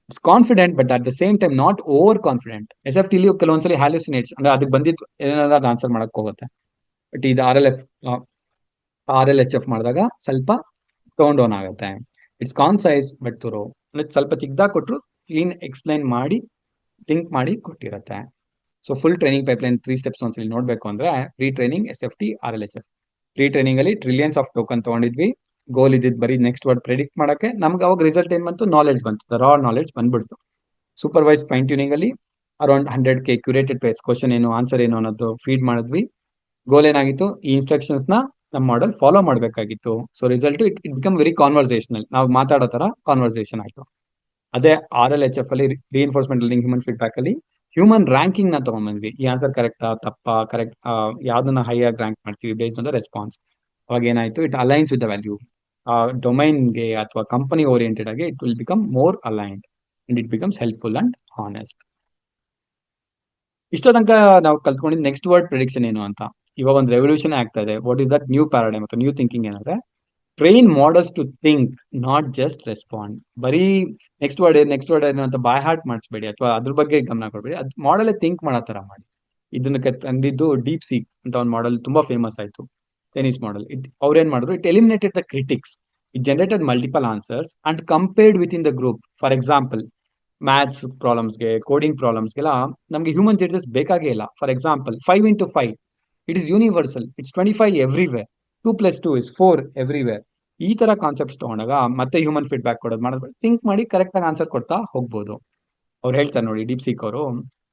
It's confident but at the same time not over confident. S F ಟಿಲಿ ಕೆಲವೊಂದ್ಸಲಿ ಹ್ಯಾಲುಸಿನೇಟ್ಸ್ ಅಂದ್ರೆ ಅದಕ್ಕೆ ಬಂದಿದ್ದು ಏನಾದ್ರು ಅದು ಆನ್ಸರ್ ಮಾಡಕ್ ಹೋಗುತ್ತೆ. ಬಟ್ ಇದು RLHF ಮಾಡಿದಾಗ ಸ್ವಲ್ಪ ಟೋನ್ ಡೌನ್ ಆಗುತ್ತೆ. ಇಟ್ಸ್ ಕಾನ್ಸೈಸ್ ಬಟ್ ಥರೋ, ಸ್ವಲ್ಪ ಚಿಕ್ಕದಾಗಿ ಕೊಟ್ಟರು ಕ್ಲೀನ್ ಎಕ್ಸ್ಪ್ಲೈನ್ ಮಾಡಿ ಥಿಂಕ್ ಮಾಡಿ ಕೊಟ್ಟಿರುತ್ತೆ. So full training pipeline 3 steps ಒಂದ್ಸಲಿ ನೋಡ್ಬೇಕು ಅಂದ್ರೆ pre training, SFT, RLHF. Pre training ಅಲ್ಲಿ ಟ್ರಿಲಿಯನ್ಸ್ ಆಫ್ ಟೋಕನ್ ತಗೊಂಡಿದ್ವಿ. ಗೋಲ್ ಇದ್ದಿದ್ದು ಬರೀ ನೆಕ್ಸ್ಟ್ ವರ್ಡ್ ಪ್ರೆಡಿಕ್ಟ್ ಮಾಡಕ್ಕೆ, ನಮ್ಗೆ ಅವಾಗ ರಿಸಲ್ಟ್ ಏನ್ ಬಂತು, ನಾಲೆಡ್ಜ್ ಬಂತು, ರಾ ನಾಲೆಡ್ಜ್ ಬಂದ್ಬಿಡ್ತು. ಸೂಪರ್ವೈಸ್ ಫೈನ್ ಟ್ಯೂನಿಂಗ್ ಅಲ್ಲಿ around 100K curated pairs, question ಏನು ಆನ್ಸರ್ ಏನು ಅನ್ನೋದು ಫೀಡ್ ಮಾಡಿದ್ವಿ. ಗೋಲ್ ಏನಾಗಿತ್ತು, ಈ ಇನ್ಸ್ಟ್ರಕ್ಷನ್ಸ್ ನ ನಮ್ಮ ಮಾಡೆಲ್ ಫಾಲೋ ಮಾಡಬೇಕಾಗಿತ್ತು. So result it become very conversational, ನಾವು ಮಾತಾಡೋ ತರ ಕಾನ್ವರ್ಸೇಷನ್ ಆಯ್ತು. ಅದೇ RLHF ಅಲ್ಲಿ ರಿಇನ್ಫೋರ್ಸ್ಮೆಂಟ್ ಲರ್ನಿಂಗ್ ಹ್ಯೂಮನ್ ಫೀಡ್ಬ್ಯಾಕ್ ಅಲ್ಲಿ ಹ್ಯೂಮನ್ ರ್ಯಾಂಕಿಂಗ್ ನ ತಗೊಂಡ್ಬಂದ್ವಿ. ಈ ಆನ್ಸರ್ ಕರೆಕ್ಟಾ ತಪ್ಪಾ, ಕರೆಕ್ಟ್ ಯಾವ್ದನ್ನ ಹೈಯಾಗಿ ರ್ಯಾಂಕ್ ಮಾಡ್ತೀವಿ ಬೇಸ್ಡ್ ಆನ್ ದ ರೆಸ್ಪಾನ್ಸ್. ಅವಾಗ ಏನಾಯ್ತು, it aligns with the value. ಡೊಮೈನ್ಗೆ ಅಥವಾ ಕಂಪನಿ ಓರಿಯೆಂಟೆಡ್ ಆಗಿ it will become more aligned and it becomes helpful and honest. ಇಷ್ಟ ತನಕ ನಾವು ಕಲ್ತ್ಕೊಂಡಿದ್ದು ನೆಕ್ಸ್ಟ್ ವರ್ಡ್ ಪ್ರಿಡಿಕ್ಷನ್ ಏನು ಅಂತ. ಇವಾಗ ಒಂದು ರೆವಲ್ಯೂಷನ್ ಆಗ್ತಾ ಇದೆ. What is that new paradigm ಅಥವಾ ನ್ಯೂ ಥಿಂಕಿಂಗ್ ಏನಂದ್ರೆ, train models to think, not just respond. ಬರೀ ನೆಕ್ಸ್ಟ್ ವರ್ಡ್ ಏನು ಅಂತ ಬಾಯ್ ಹಾರ್ಟ್ ಮಾಡಿಸ್ಬೇಡಿ ಅಥವಾ ಅದ್ರ ಬಗ್ಗೆ ಗಮನ ಕೊಡ್ಬೇಡಿ, ಅದು ಮಾಡಲ್ ಥಿಂಕ್ ಮಾಡೋ ತರ ಮಾಡಿ. ಇದನ್ನ ತಂದಿದ್ದು ಡೀಪ್ ಸೀಕ್ ಅಂತ ಒಂದು ಮಾಡೆಲ್ ತುಂಬಾ ಫೇಮಸ್ ಆಯ್ತು, ಚೈನೀಸ್ ಮಾಡೆಲ್. ಅವ್ರೇನ್ ಮಾಡಿದ್ರು, it eliminated the critics, it generated multiple answers and compared with in the group. For example, maths ಪ್ರಾಬ್ಲಮ್ಸ್ಗೆ, ಕೋಡಿಂಗ್ ಪ್ರಾಬ್ಲಮ್ಸ್ಗೆಲ್ಲ ನಮಗೆ ಹ್ಯೂಮನ್ ಜಡ್ಜಸ್ ಬೇಕಾಗೇ ಇಲ್ಲ. For example 5 into 5, it is universal, it's 25 everywhere. 2+2 is 4 everywhere. ಈ ತರ concepts ತಗೊಂಡಾಗ ಮತ್ತೆ human feedback ಕೊಡೋದು ಮಾಡೋದು, ಥಿಂಕ್ ಮಾಡಿ ಕರೆಕ್ಟ್ ಆಗಿ ಆನ್ಸರ್ ಕೊಡ್ತಾ ಹೋಗ್ಬೋದು. ಅವ್ರು ಹೇಳ್ತಾರೆ ನೋಡಿ, ಡೀಪ್ ಸೀಕ್ ಅವರು,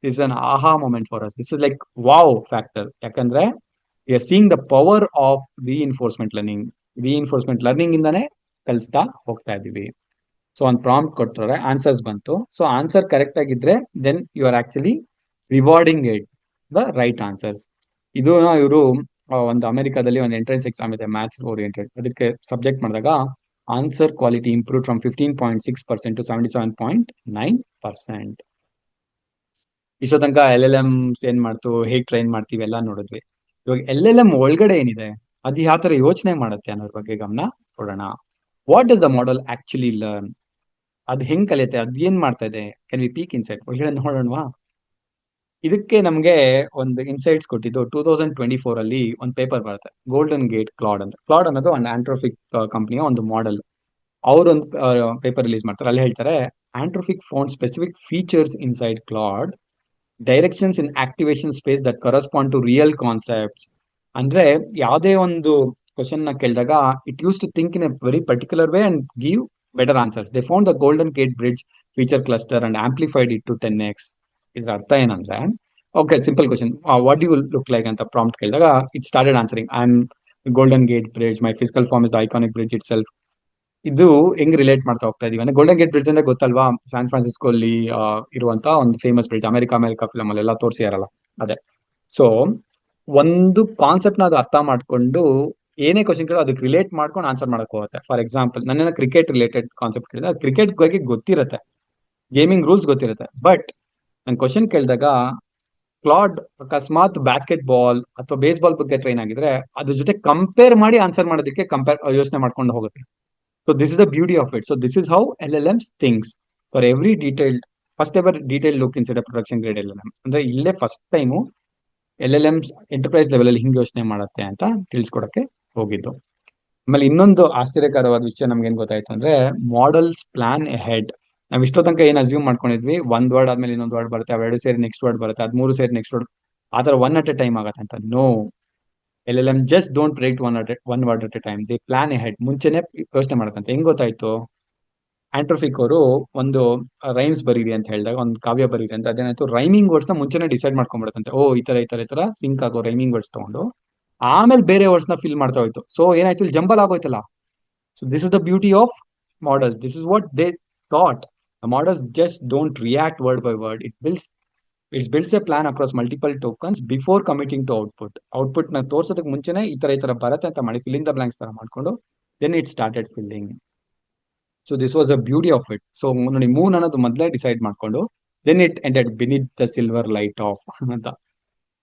this an aha moment for us, this is like wow factor. ಯಾಕಂದ್ರೆ we are seeing the power of reinforcement learning. Reinforcement learning ಇಂದಾನೆ ಕಲಿಸ್ತಾ ಹೋಗ್ತಾ ಇದೀವಿ. ಸೊ ಒಂದು ಪ್ರಾಂಪ್ಟ್ ಕೊಡ್ತಾರೆ, ಆನ್ಸರ್ಸ್ ಬಂತು. ಸೊ ಆನ್ಸರ್ ಕರೆಕ್ಟ್ ಆಗಿದ್ರೆ then you are actually rewarding it the right answers. ಇದು ಇವರು ಒಂದು ಅಮೆರಿಕಾದಲ್ಲಿ ಒಂದು ಎಂಟ್ರೆನ್ಸ್ ಎಕ್ಸಾಮ್ ಇದೆ ಮ್ಯಾಥ್ಸ್ ಓರಿಯೆಂಟೆಡ್, ಅದಕ್ಕೆ ಸಬ್ಜೆಕ್ಟ್ ಮಾಡಿದಾಗ answer quality improve from 15.6% to 77.9%. ಇಷ್ಟೋ ತನಕ LLMs ಏನ್ ಮಾಡ್ತು, ಹೇಗ್ ಟ್ರೈನ್ ಮಾಡ್ತೀವಿ ಎಲ್ಲ ನೋಡಿದ್ವಿ. ಇವಾಗ LLM ಒಳಗಡೆ ಏನಿದೆ, ಅದು ಯಾವ ತರ ಯೋಚನೆ ಮಾಡುತ್ತೆ ಅನ್ನೋದ್ರ ಬಗ್ಗೆ ಗಮನ ಕೊಡೋಣ. What does the model actually learn? ಅದು ಹೆಂಗ್ ಕಲಿಯುತ್ತೆ, ಅದ್ ಏನ್ ಮಾಡ್ತಾ ಇದೆ, ಕ್ಯಾನ್ ವಿ ಪೀಕ್ ಇನ್ಸೈಟ್ ಒಳಗಡೆ ನೋಡೋಣವಾ? ಇದಕ್ಕೆ ನಮ್ಗೆ ಒಂದು ಇನ್ಸೈಟ್ಸ್ ಕೊಟ್ಟಿದ್ದು 2024 ಅಲ್ಲಿ ಒಂದು ಪೇಪರ್ ಬರುತ್ತೆ, ಗೋಲ್ಡನ್ ಗೇಟ್ ಕ್ಲಾಡ್ ಅಂತ. ಕ್ಲಾಡ್ ಅನ್ನೋದು ಒಂದು ಆಂಟ್ರೋಫಿಕ್ ಕಂಪನಿಯ ಒಂದು ಮಾಡೆಲ್. ಅವರೊಂದು ಪೇಪರ್ ರಿಲೀಸ್ ಮಾಡ್ತಾರೆ, ಅಲ್ಲಿ ಹೇಳ್ತಾರೆ, Anthropic found specific features inside Claude, directions in activation space that correspond to real concepts. ಅಂದ್ರೆ ಯಾವುದೇ ಒಂದು ಕ್ವಶನ್ ನ ಕೇಳಿದಾಗ it use to think in a very particular way and give better answers. They found the Golden Gate Bridge feature cluster and amplified it to 10x. ಇದ್ರ ಅರ್ಥ ಏನಂದ್ರೆ, okay simple question, what you look like ಅಂತ prompt ಕೇಳಿದಾಗ it started answering, I am golden Gate Bridge, my physical form is the iconic bridge itself. ಇದು ಹೆಂಗ್ relate ಮಾಡ್ತಾ ಹೋಗ್ತಾ ಇದೀವಿ ಅಂದ್ರೆ, ಗೋಲ್ಡನ್ ಗೇಟ್ ಬ್ರಿಡ್ಜ್ ಅಂದ್ರೆ ಗೊತ್ತಲ್ವಾ, ಸ್ಯಾನ್ ಫ್ರಾನ್ಸಿಸ್ಕೋ ಅಲ್ಲಿ ಇರುವಂತ ಒಂದು ಫೇಮಸ್ ಬ್ರಿಡ್ಜ್, ಅಮೆರಿಕಾ ಫಿಲಮ್ ಅಲ್ಲೆಲ್ಲ ತೋರಿಸಿಯಾರಲ್ಲ ಅದೇ. ಸೊ ಒಂದು ಕಾನ್ಸೆಪ್ಟ್ ನ ಅದು ಅರ್ಥ ಮಾಡ್ಕೊಂಡು ಏನೇ ಕ್ವಶನ್ ಕೇಳೋ ಅದಕ್ಕೆ ರಿಲೇಟ್ ಮಾಡ್ಕೊಂಡು ಆನ್ಸರ್ ಮಾಡಕ್ ಹೋಗುತ್ತೆ. ಫಾರ್ ಎಕ್ಸಾಂಪಲ್, ನನ್ನ ಕ್ರಿಕೆಟ್ ರಿಲೇಟೆಡ್ ಕಾನ್ಸೆಪ್ಟ್ ಕೇಳಿದ್ರೆ ಕ್ರಿಕೆಟ್ ಬಗ್ಗೆ ಗೊತ್ತಿರುತ್ತೆ, ಗೇಮಿಂಗ್ ರೂಲ್ಸ್ ಗೊತ್ತಿರುತ್ತೆ. ಬಟ್ ನನ್ ಕ್ವಶನ್ ಕೇಳಿದಾಗ ಕ್ಲಾಡ್ ಅಕಸ್ಮಾತ್ ಬಾಸ್ಕೆಟ್ ಬಾಲ್ ಅಥವಾ ಬೇಸ್ಬಾಲ್ ಬಗ್ಗೆ ಟ್ರೈನ್ ಆಗಿದ್ರೆ ಅದ್ರ ಜೊತೆ ಕಂಪೇರ್ ಮಾಡಿ ಆನ್ಸರ್ ಮಾಡೋದಕ್ಕೆ ಯೋಚನೆ ಮಾಡ್ಕೊಂಡು ಹೋಗುತ್ತೆ. So this is the beauty of it. So this is how LLMs thinks. For every detailed, first ever detail look in side production grade LLM ಅಂದ್ರೆ ಇಲ್ಲೇ first time LLMs enterprise level ಅಲ್ಲಿ ಹಿಂಗೆ ಯೋಚನೆ ಮಾಡುತ್ತೆ ಅಂತ ತಿಳಿಸ್ಕೊಡಕ್ಕೆ ಹೋಗಿದ್ದು. ಆಮೇಲೆ ಇನ್ನೊಂದು ಆಶ್ಚರ್ಯಕರವಾದ ವಿಷಯ ನಮ್ಗೆ ಏನ್ ಗೊತ್ತಾಯ್ತು ಅಂದ್ರೆ, ಮಾಡೆಲ್ಸ್ ಪ್ಲಾನ್ ಹೆಡ್. ನಾವ್ ಇಷ್ಟೋ ತನಕ ಏನ್ ಅಸ್ಯೂಮ್ ಮಾಡ್ಕೊಂಡಿದ್ವಿ, ಒಂದ್ ವರ್ಡ್ ಆದ್ಮೇಲೆ ಇನ್ನೊಂದು ವರ್ಡ್ ಬರುತ್ತೆ, ಅವೆರಡು ಸೇರಿ ನೆಕ್ಸ್ಟ್ ವರ್ಡ್ ಬರುತ್ತೆ, ಅದ್ ಮೂರು ಸೇರಿ ನೆಕ್ಸ್ಟ್ ವರ್ಡ್, ಆತರ ಒನ್ ಅಟ್ ಎ ಟೈಮ್ ಆಗತ್ತೆ ಅಂತ. No, LLM just don't predict one word at a time, they plan head. ಮುಂಚೆನೆ ಯೋಚನೆ ಮಾಡತ್ತಂತೆ. ಹೆಂಗ್ ಗೊತ್ತಾಯ್ತು, ಆಂಟ್ರೋಫಿಕ್ ಅವರು ಒಂದು ರೈಮ್ಸ್ ಬರೀರಿ ಅಂತ ಹೇಳಿದಾಗ, ಒಂದು ಕಾವ್ಯ ಬರೀರಿ ಅಂತ, ಅದೇನಾಯ್ತು, ರೈಮಿಂಗ್ ವರ್ಡ್ಸ್ ನ ಮುಂಚೆನೆ ಡಿಸೈಡ್ ಮಾಡ್ಕೊಂಡ್ಬಿಡುತ್ತಂತೆ. ಓ ಈ ತರ ಸಿಂಕ್ ಆಗೋ ರೈಮಿಂಗ್ ವರ್ಡ್ಸ್ ತಗೊಂಡು ಆಮೇಲೆ ಬೇರೆ ವರ್ಡ್ಸ್ ನ ಫಿಲ್ ಮಾಡ್ತಾ ಹೋಯ್ತು. ಸೊ ಏನಾಯ್ತು, ಇಲ್ಲಿ ಜಂಬಲ್ ಆಗೋಯ್ತಲ್ಲ. So this is the beauty of models. This is what they thought. Models just don't react word by word. It builds a plan across multiple tokens before committing to output. Output ನ ತೋರ್ಸೋದಕ್ಕೆ ಮುಂಚೆನೆ ಈ ತರ ಬರುತ್ತೆ ಅಂತ ಮಾಡಿ fill in the blanks ತರ ಮಾಡ್ಕೊಂಡು then it started filling. So this was the beauty of it. So ನೋಡಿ, ಮೂನ್ ಅನ್ನೋದು ಮೊದಲೇ ಡಿಸೈಡ್ ಮಾಡ್ಕೊಂಡು then it ended beneath the silver light of ಅಂತ.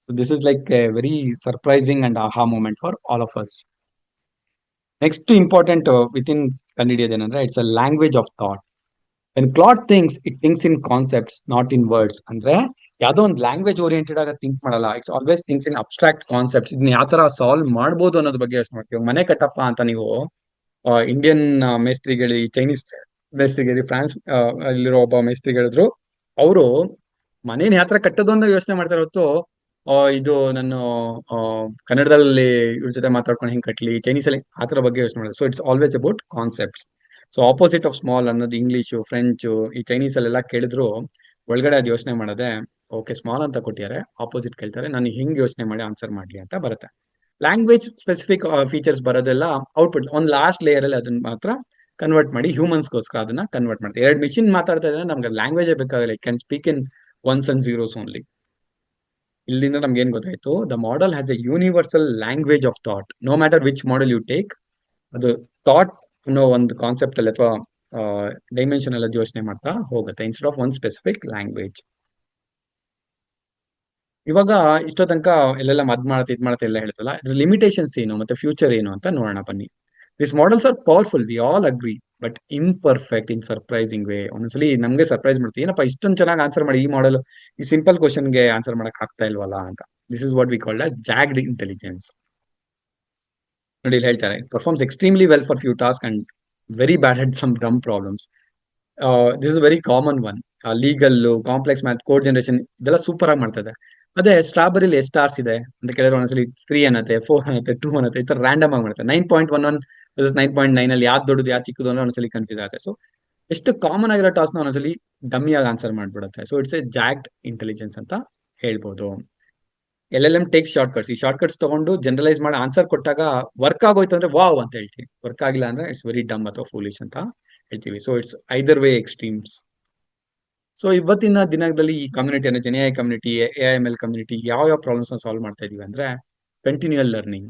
So this is like a very surprising and aha moment for all of us. Next important within ಕಂಡುಹಿಡಿಯೋದೇನಂದ್ರೆ it's a language of thought. When Claude thinks it thinks in concepts not in words. ಅಂದ್ರೆ ಯಾವ್ದೋ ಒಂದು language oriented ಆಗಿ think ಮಾಡಲ್ಲ. It's always thinks in abstract concepts. ಇದನ್ನ ಯಾವ ತರ solve ಮಾಡ್ಬೋದು ಅನ್ನೋದ್ರ ಬಗ್ಗೆ ಯೋಚನೆ ಮಾಡ್ತೀವಿ. ಮನೆ ಕಟ್ಟಪ್ಪ ಅಂತ ನೀವು ಇಂಡಿಯನ್ ಮೇಸ್ತ್ರಿಗಳಿ, ಚೈನೀಸ್ ಮೇಸ್ತ್ರಿಗಳಿ, ಫ್ರಾನ್ಸ್ ಅಲ್ಲಿರೋ ಒಬ್ಬ ಮೇಸ್ತ್ರಿಗಳಿದ್ರು. ಅವರು ಮನೇನ ಯಾವ ತರ ಕಟ್ಟೋದು ಅಂತ ಯೋಚನೆ ಮಾಡ್ತಾರೆ ಹೊತ್ತು ಇದು ನನ್ನ ಕನ್ನಡದಲ್ಲಿ ಇವ್ರ ಜೊತೆ ಮಾತಾಡ್ಕೊಂಡು ಹೆಂಗ್ ಕಟ್ಲಿ, ಚೈನೀಸ್ ಅಲ್ಲಿ ಆತರ ಬಗ್ಗೆ ಯೋಚನೆ ಮಾಡಿದ್ರು. So it's always about concepts. So opposite of small ಅನ್ನೋದು ಇಂಗ್ಲಿಷು, ಫ್ರೆಂಚು, ಈ ಚೈನೀಸ್ ಅಲ್ಲೆಲ್ಲ ಕೇಳಿದ್ರು ಒಳಗಡೆ ಅದು ಯೋಚನೆ ಮಾಡದೆ ಓಕೆ ಸ್ಮಾಲ್ ಅಂತ ಕೊಟ್ಟಿದ್ದಾರೆ, ಆಪೋಸಿಟ್ ಕೇಳ್ತಾರೆ, ನಾನು ಹಿಂಗ್ ಯೋಚನೆ ಮಾಡಿ ಆನ್ಸರ್ ಮಾಡ್ಲಿ ಅಂತ ಬರುತ್ತೆ. ಲ್ಯಾಂಗ್ವೇಜ್ ಸ್ಪೆಸಿಫಿಕ್ ಫೀಚರ್ಸ್ ಬರೋದೆಲ್ಲ ಔಟ್ಪುಟ್ ಒಂದು ಲಾಸ್ಟ್ ಲೇಯರ್ ಅಲ್ಲಿ ಅದನ್ನ ಮಾತ್ರ ಕನ್ವರ್ಟ್ ಮಾಡಿ ಹ್ಯೂಮನ್ಸ್ಗೋಸ್ಕರ ಅದನ್ನ ಕನ್ವರ್ಟ್ ಮಾಡ್ತಾರೆ. ಎರಡು ಮಿಷಿನ್ ಮಾತಾಡ್ತಾ ಇದ್ರೆ ನಮ್ಗೆ ಲ್ಯಾಂಗ್ವೇಜ್ ಬೇಕಾಗಿಲ್ಲ. It can speak in ones and zeros only. ಇಲ್ಲಿಂದ ನಮ್ಗೆ ಏನ್ ಗೊತ್ತಾಯ್ತು, the model has a universal language of thought. No matter which model you take, ಅದು ಥಾಟ್ ಅನ್ನೋ ಒಂದು ಕಾನ್ಸೆಪ್ಟ್ ಅಲ್ಲಿ ಅಥವಾ ಡೈಮೆನ್ಷನ್ ಅಲ್ಲಿ ಯೋಚನೆ ಮಾಡ್ತಾ ಹೋಗುತ್ತೆ instead of one specific language. ಇವಾಗ ಇಷ್ಟೋ ತನಕ ಎಲ್ಲೆಲ್ಲ ಇದ್ ಮಾಡತ್ತೆ ಎಲ್ಲ ಹೇಳ್ತಲ್ಲ, ಇದ್ರ ಲಿಮಿಟೇಷನ್ಸ್ ಏನು ಮತ್ತೆ ಫ್ಯೂಚರ್ ಏನು ಅಂತ ನೋಡೋಣ ಬನ್ನಿ. This models are powerful, we all agri, but imperfect in surprising way. ಒಂದ್ಸಲಿ ನಮ್ಗೆ ಸರ್ಪ್ರೈಸ್ ಮಾಡ್ತೀವಿ, ಏನಪ್ಪ ಇಷ್ಟೊಂದು ಚೆನ್ನಾಗಿ ಆನ್ಸರ್ ಮಾಡಿ ಈ ಮಾಡೆಲ್ ಈ ಸಿಂಪಲ್ ಕ್ವಶನ್ಗೆ ಆನ್ಸರ್ ಮಾಡಕ್ ಆಗ್ತಾ ಇಲ್ವಲ್ಲ ಅಂತ. This is what we called as jagged intelligence. ನೋಡಿ ಇಲ್ಲಿ ಹೇಳ್ತಾರೆ, performs extremely well for few task and very bad at some dumb problems. This is very common one. Legal, complex math, code generation ಇದೆಲ್ಲ super ಆಗಿ ಮಾಡ್ತಾ ಇದೆ. ಅದೇ ಸ್ಟ್ರಾಬೆರಿಲಿ ಎಷ್ಟು stars ಇದೆ ಅಂತ ಕೇಳಿದ್ರೆ ಒಂದ್ಸಲಿ 3 ಅನ್ನತ್ತೆ, 4 ಅನ್ನತ್ತೆ, 2 ಅನ್ನತ್ತೆ, ಈ ತರ ರ್ಯಾಂಡಮ್ ಆಗಿ ಮಾಡುತ್ತೆ. 9.11 9.9 ಅಲ್ಲಿ ಯಾವ್ದು ದೊಡ್ಡದು ಯಾವ್ದು ಚಿಕ್ಕದು ಅಂದ್ರೆ ಒಂದ್ಸಲಿ ಕನ್ಫ್ಯೂಸ್ ಆಗುತ್ತೆ. ಸೊ ಎಷ್ಟು ಕಾಮನ್ ಆಗಿರೋ ಟಾಸ್ಕ್ ನ ಒಂದ್ಸಲಿ ಡಮ್ಮಿ ಆಗಿ ಆನ್ಸರ್ ಮಾಡ್ಬಿಡುತ್ತೆ. So it's a jagged intelligence ಅಂತ ಹೇಳ್ಬೋದು. LLM take shortcuts. ಈ ಶಾರ್ಟ್ ಕಟ್ಸ್ ತಗೊಂಡು ಜನರಲೈಸ್ ಮಾಡಿ ಆನ್ಸರ್ ಕೊಟ್ಟಾಗ ವರ್ಕ್ ಆಗೋಯ್ತು ಅಂದ್ರೆ ವಾವ್ ಅಂತ ಹೇಳ್ತೀವಿ, ವರ್ಕ್ ಆಗಿಲ್ಲ ಅಂದ್ರೆ ಇಟ್ಸ್ ವೆರಿ ಡಮ್ ಅಥವಾ ಫೂಲಿಶ್ ಅಂತ ಹೇಳ್ತೀವಿ. So it's either way extremes. So ಇವತ್ತಿನ ದಿನದಲ್ಲಿ ಈ ಕಮ್ಯುನಿಟಿ ಅಂದ್ರೆ ಜೆನ್ಎಐ ಕಮ್ಯುನಿಟಿ, AIML ಕಮ್ಯುನಿಟಿ ಯಾವ ಯಾವ ಪ್ರಾಬ್ಲಮ್ಸ್ ನ ಸಾಲ್ವ್ ಮಾಡ್ತಾ ಇದೀವಿ ಅಂದ್ರೆ ಕಂಟಿನ್ಯೂಯಲ್ ಲರ್ನಿಂಗ್.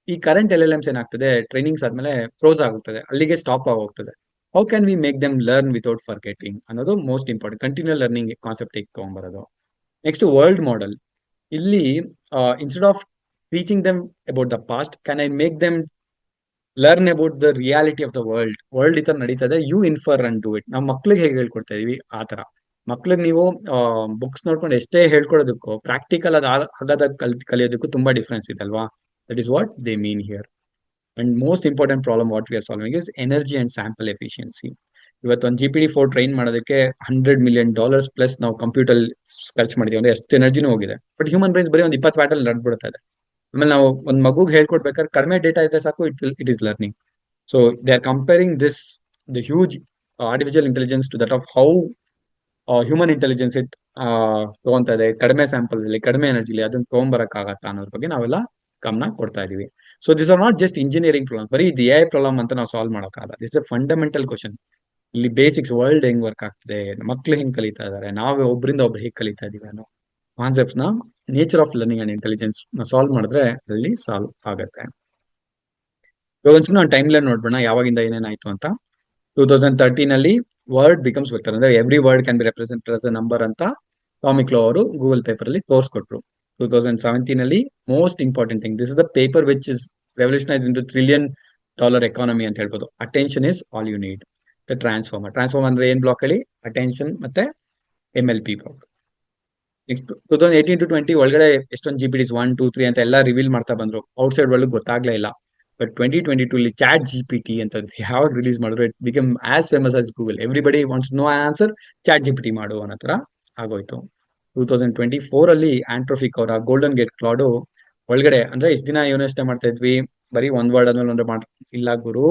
ಈ ಕರೆಂಟ್ LLMs ಏನಾಗ್ತದೆ, ಟ್ರೈನಿಂಗ್ಸ್ ಆದ್ಮೇಲೆ ಫ್ರೋಸ್ ಆಗುತ್ತದೆ, ಅಲ್ಲಿಗೆ ಸ್ಟಾಪ್ ಆಗೋಗ್ತದೆ. How can we make them learn without forgetting ಅನ್ನೋದು most important. Continual learning concept ತಗೊಂಡ್ಬರೋದು. Next world model. ಇಲ್ಲಿ instead of teaching them about the past, can I make them learn about the reality of the world. World ಈ ತರ ನಡೀತದೆ, you infer and do it. ನಾವು ಮಕ್ಳಿಗೆ ಹೇಗೆ ಹೇಳ್ಕೊಡ್ತಾ ಇದೀವಿ ಆ ತರ. ಮಕ್ಳಿಗೆ ನೀವು ಬುಕ್ಸ್ ನೋಡ್ಕೊಂಡು ಎಷ್ಟೇ ಹೇಳ್ಕೊಡೋದಕ್ಕೂ ಪ್ರಾಕ್ಟಿಕಲ್ ಆಗದ ಕಲಿಯೋದಕ್ಕೂ ತುಂಬಾ ಡಿಫ್ರೆನ್ಸ್ ಇದೆ ಅಲ್ವಾ. That is what they mean here. And most important problem what we are solving is energy and sample efficiency. ಇವತ್ತು ಒಂದು GPT-4 ಟ್ರೈನ್ ಮಾಡೋದಕ್ಕೆ $100 million ಪ್ಲಸ್ ನಾವು ಕಂಪ್ಯೂಟರ್ ಖರ್ಚು ಮಾಡಿದೀವಿ ಅಂದ್ರೆ ಎಷ್ಟು ಎನರ್ಜಿನೂ ಹೋಗಿದೆ. ಬಟ್ ಹ್ಯೂಮನ್ ಬ್ರೈನ್ಸ್ ಬರೀ ಒಂದು 20 ವ್ಯಾಟ್ ಅಲ್ಲಿ ನಡ್ಬಿಡ್ತಾ ಇದೆ. ಆಮೇಲೆ ನಾವು ಒಂದು ಮಗುಗೆ ಹೇಳ್ಕೊಡ್ಬೇಕಾದ್ರೆ ಕಡಿಮೆ ಡೇಟಾ ಇದ್ರೆ ಸಾಕು, it is learning. So they are comparing this the huge artificial intelligence to that of how human intelligence it ತಗೊಂತಾ ಇದೆ. ಕಡಿಮೆ ಸ್ಯಾಂಪಲ್ ಅಲ್ಲಿ, ಕಡಿಮೆ ಎನರ್ಜಿಲಿ ಅದನ್ನ ತಗೊಂಬರಕ್ ಆಗತ್ತಾ ಅನ್ನೋದ್ರ ಬಗ್ಗೆ ನಾವೆಲ್ಲ ಗಮನ ಕೊಡ್ತಾ ಇದೀವಿ. So this are not just engineering problem, ಬರೀ ಇದು AI ಪ್ರಾಬ್ಲಮ್ ಅಂತ ನಾವು ಸಾಲ್ವ್ ಮಾಡೋಕ್ಕಾಗಲ್ಲ. This a fundamental question. ಇಲ್ಲಿ ಬೇಸಿಕ್ಸ್, ವರ್ಲ್ಡ್ ಹೆಂಗ್ ವರ್ಕ್ ಆಗ್ತದೆ, ಮಕ್ಳು ಹೆಂಗ್ ಕಲಿತಾ ಇದಾರೆ, ನಾವು ಒಬ್ರಿಂದ ಒಬ್ರು ಹೇಗೆ ಕಲಿತಾ ಇದೀವಿ ಅನ್ನೋ ಕಾನ್ಸೆಪ್ಟ್ಸ್ ನ, nature of learning and intelligence ನ ಸಾಲ್ವ್ ಮಾಡಿದ್ರೆ ಅಲ್ಲಿ ಸಾಲ್ವ್ ಆಗುತ್ತೆ. ಇವಾಗ ಒಂದ್ಸಲ ನಾವು ಟೈಮ್ ಲೈನ್ ನೋಡ್ಬೋಣ, ಯಾವಾಗಿಂದ ಏನೇನಾಯ್ತು ಅಂತ. 2013 ಅಲ್ಲಿ ವರ್ಡ್ ಬಿಕಮ್ಸ್ ವೆಕ್ಟರ್, ಅಂದ್ರೆ every word can be represented as a number ಅಂತ ಟಾಮಿಕ್ ಲೋ ಅವರು ಗೂಗಲ್ ಪೇಪರ್ ಅಲ್ಲಿ ತೋರಿಸ್ಕೊಟ್ರು. 2017 ಅಲ್ಲಿ most important thing, this is the paper which is revolutionise in $1 trillion economy ಅಂತ ಹೇಳ್ಬೋದು. Attention is all you need. Transformer ಅಂದ್ರೆ ಏನ್ ಬ್ಲಾಕ್ ಹೇಳಿ, ಅಟೆನ್ಷನ್ ಮತ್ತೆ MLP ಬ್ಲಾಕ್. ನೆಕ್ಸ್ಟ್ 2018 to 20 ಒಳಗಡೆ ಎಷ್ಟೊಂದು GPTs 1, 2, 3 ಅಂತ ಎಲ್ಲ ರಿವೀಲ್ ಮಾಡ್ತಾ ಬಂದ್ರು. ಔಟ್ಸೈಡ್ ವರ್ಲ್ಡ್ ಗೊತ್ತಾಗ್ಲೇ ಇಲ್ಲ. ಬಟ್ 2022 ಅಲ್ಲಿ ಚಾಟ್ GPT ಅಂತ ಯಾವಾಗ ರಿಲೀಸ್ ಮಾಡಿದ್ರು, it become as famous as Google. Everybody wants know answer, chat GPT ಮಾಡು ಅನ್ನೋ ತರ ಆಗೋಯ್ತು. 2024 ಅಲ್ಲಿ ಆಂಟ್ರೋಫಿಕ್ ಅವರ ಗೋಲ್ಡನ್ ಗೇಟ್ ಕ್ಲಾಡು ಒಳಗಡೆ, ಅಂದ್ರೆ ಇಷ್ಟ ದಿನ ಯೋಚನೆ ಮಾಡ್ತಾ ಇದ್ವಿ ಬರೀ ಒಂದ್ ವರ್ಡ್ ಆದ್ಮೇಲೆ ಒಂದು ಇಲ್ಲ ಗುರು,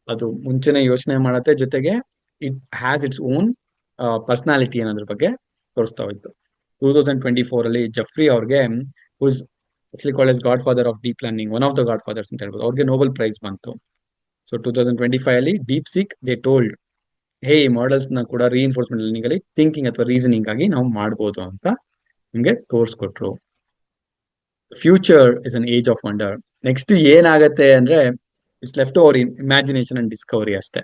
ಅದು ಮುಂಚೆನೆ ಯೋಚನೆ ಮಾಡತ್ತೆ, ಜೊತೆಗೆ it has its own personality ಅನ್ನೋದ್ರ ಬಗ್ಗೆ ತೋರಿಸ್ತಾ ಹೋಯ್ತು. 2024 ಅಲ್ಲಿ ಜಫ್ರಿ ಅವ್ರಿಗೆ actually called as godfather of deep learning, one of the godfathers ಅಂತ ಹೇಳ್ಬೋದು. ಅವ್ರಿಗೆ ನೋಬೆಲ್ ಪ್ರೈಸ್ ಬಂತು. ಸೊ 2025 ಅಲ್ಲಿ DeepSeek they told, hey ಈ ಮಾಡೆಲ್ಸ್ ನ ಕೂಡ ರೀಇನ್ಫೋರ್ಸ್ಮೆಂಟ್ ಲರ್ನಿಂಗ್ ಅಲ್ಲಿ ಥಿಂಕಿಂಗ್ ಅಥವಾ ರೀಸನಿಂಗ್ ಆಗಿ ನಾವು ಮಾಡ್ಬೋದು ಅಂತ ನಿಮ್ಗೆ ತೋರಿಸ್ಕೊಟ್ರು. Future is an age of wonder. Next ಏನಾಗತ್ತೆ ಅಂದ್ರೆ it's left over imagination and Discovery ಅಷ್ಟೇ.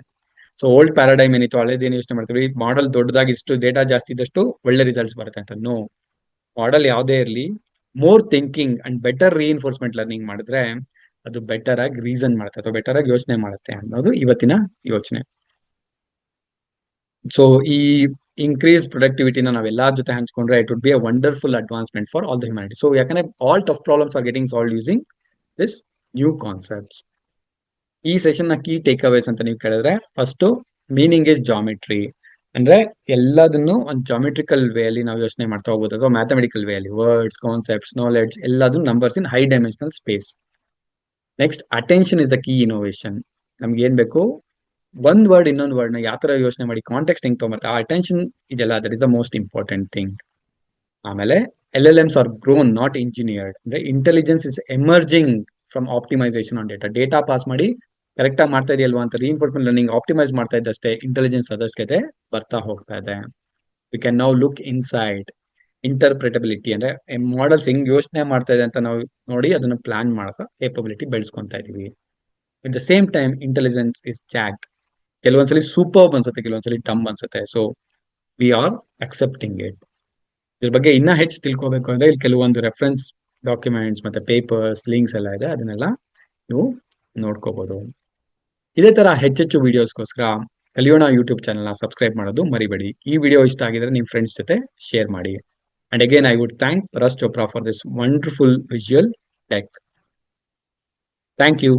ಸೊ ಓಲ್ಡ್ ಪ್ಯಾರಾಡೈಮ್ ಏನಿತ್ತು, ಹಳೇದೇನು ಯೋಚನೆ ಮಾಡ್ತೀವಿ, ಮಾಡೆಲ್ ದೊಡ್ಡದಾಗಿ ಇಷ್ಟು ಡೇಟಾ ಜಾಸ್ತಿ ಇದ್ದಷ್ಟು ಒಳ್ಳೆ ರಿಸಲ್ಟ್ಸ್ ಬರುತ್ತೆ ಅಂತ. ನೋ, ಮಾಡೆಲ್ ಯಾವುದೇ ಇರಲಿ, more thinking and better reinforcement learning ಮಾಡಿದ್ರೆ ಅದು ಬೆಟರ್ ಆಗಿ ರೀಸನ್ ಮಾಡುತ್ತೆ ಅಥವಾ ಬೆಟರ್ ಆಗಿ ಯೋಚನೆ ಮಾಡುತ್ತೆ ಅನ್ನೋದು ಇವತ್ತಿನ ಯೋಚನೆ. ಸೊ ಈ ಇನ್ಕ್ರೀಸ್ ಪ್ರೊಡಕ್ಟಿವಿಟಿನ ನಾವೆಲ್ಲರ ಜೊತೆ ಹಂಚ್ಕೊಂಡ್ರೆ it would be a wonderful advancement for all the humanity. So ಯಾಕಂದ್ರೆ all tough problems are getting solve using this new concepts. ಈ ಸೆಷನ್ ನ ಕೀ ಟೇಕ್ ಅವೇಸ್ ಅಂತ ನೀವು ಕೇಳಿದ್ರೆ, ಫಸ್ಟ್ ಮೀನಿಂಗ್ ಇಸ್ ಜಾಮೆಟ್ರಿ. ಅಂದ್ರೆ ಎಲ್ಲದನ್ನು ಒಂದು ಜಾಮೆಟ್ರಿಕಲ್ ವೇ ಅಲ್ಲಿ ನಾವು ಯೋಚನೆ ಮಾಡ್ತಾ ಹೋಗ್ಬೋದು, ಅಥವಾ ಮ್ಯಾಥಮೆಟಿಕಲ್ ವೇ ಅಲ್ಲಿ ವರ್ಡ್ಸ್, ಕಾನ್ಸೆಪ್ಟ್ಸ್, ನಾಲೆಡ್ಜ್ ಎಲ್ಲದನ್ನು numbers in high dimensional space. Next attention is the key innovation. ನಮ್ಗೆ ಏನ್ ಬೇಕು, ಒಂದ್ ವರ್ಡ್ ಇನ್ನೊಂದು ವರ್ಡ್ ನ ಯಾವ ತರ ಯೋಚನೆ ಮಾಡಿ ಕಾಂಟೆಕ್ಸ್ಟ್ ಹೆಂಗ್ ತಗೊಂಬರ್ತಾರೆ, ಆ ಅಟೆನ್ಷನ್ ಇದೆಲ್ಲ that is the most important thing. ಆಮೇಲೆ LLMs are grown not engineered. ಅಂದ್ರೆ intelligence is emerging from optimisation on data. Data pass ಮಾಡಿ ಕರೆಕ್ಟ್ ಆಗಿ ಮಾಡ್ತಾ ಇದೆಯಲ್ವಾ ಅಂತ ರೀಇನ್ಫೋರ್ಸ್ಮೆಂಟ್ ಲರ್ನಿಂಗ್ ಆಪ್ಟಿಮೈಸ್ ಮಾಡ್ತಾ ಇದ್ದಷ್ಟೇ ಇಂಟೆಲಿಜೆನ್ಸ್ ಅದಷ್ಟೇ ಬರ್ತಾ ಹೋಗ್ತಾ ಇದೆ. We can now look inside. Interpretability ಅಂದ್ರೆ ಮಾಡೆಲ್ಸ್ ಹೆಂಗ್ ಯೋಚನೆ ಮಾಡ್ತಾ ಇದೆ ಅಂತ ನಾವು ನೋಡಿ ಅದನ್ನ ಪ್ಲಾನ್ ಮಾಡೋ ಕೇಪಬಿಲಿಟಿ ಬೆಳೆಸ್ಕೊಂತಾ ಇದೀವಿ. At the same time intelligence is chat. ಕೆಲವೊಂದ್ಸಲಿ ಸೂಪರ್ಬ್ ಅನ್ಸುತ್ತೆ, ಕೆಲವೊಂದ್ಸಲಿ ಡಮ್ ಅನ್ಸುತ್ತೆ. So we are accepting it. ಇದ್ರ ಬಗ್ಗೆ ಇನ್ನ ಹೆಚ್ಚು ತಿಳ್ಕೊಬೇಕು ಅಂದ್ರೆ ಇಲ್ಲಿ ಕೆಲವೊಂದು ರೆಫರೆನ್ಸ್ ಡಾಕ್ಯುಮೆಂಟ್ಸ್ ಮತ್ತೆ ಪೇಪರ್ಸ್ ಲಿಂಕ್ಸ್ ಎಲ್ಲ ಇದೆ, ಅದನ್ನೆಲ್ಲ ನೀವು ನೋಡ್ಕೋಬಹುದು. ಇದೇ ತರ ಹೆಚ್ಚೆಚ್ಚು ವಿಡಿಯೋಸ್ಗೋಸ್ಕರ ಕಲಿಯೋಣ ಯೂಟ್ಯೂಬ್ ಚಾನಲ್ ನ ಸಬ್ಸ್ಕ್ರೈಬ್ ಮಾಡೋದು ಮರಿಬೇಡಿ. ಈ ವಿಡಿಯೋ ಇಷ್ಟ ಆಗಿದ್ರೆ ನಿಮ್ ಫ್ರೆಂಡ್ಸ್ ಜೊತೆ ಶೇರ್ ಮಾಡಿ. And again I would thank Paras Chopra for this wonderful visual tech. Thank you.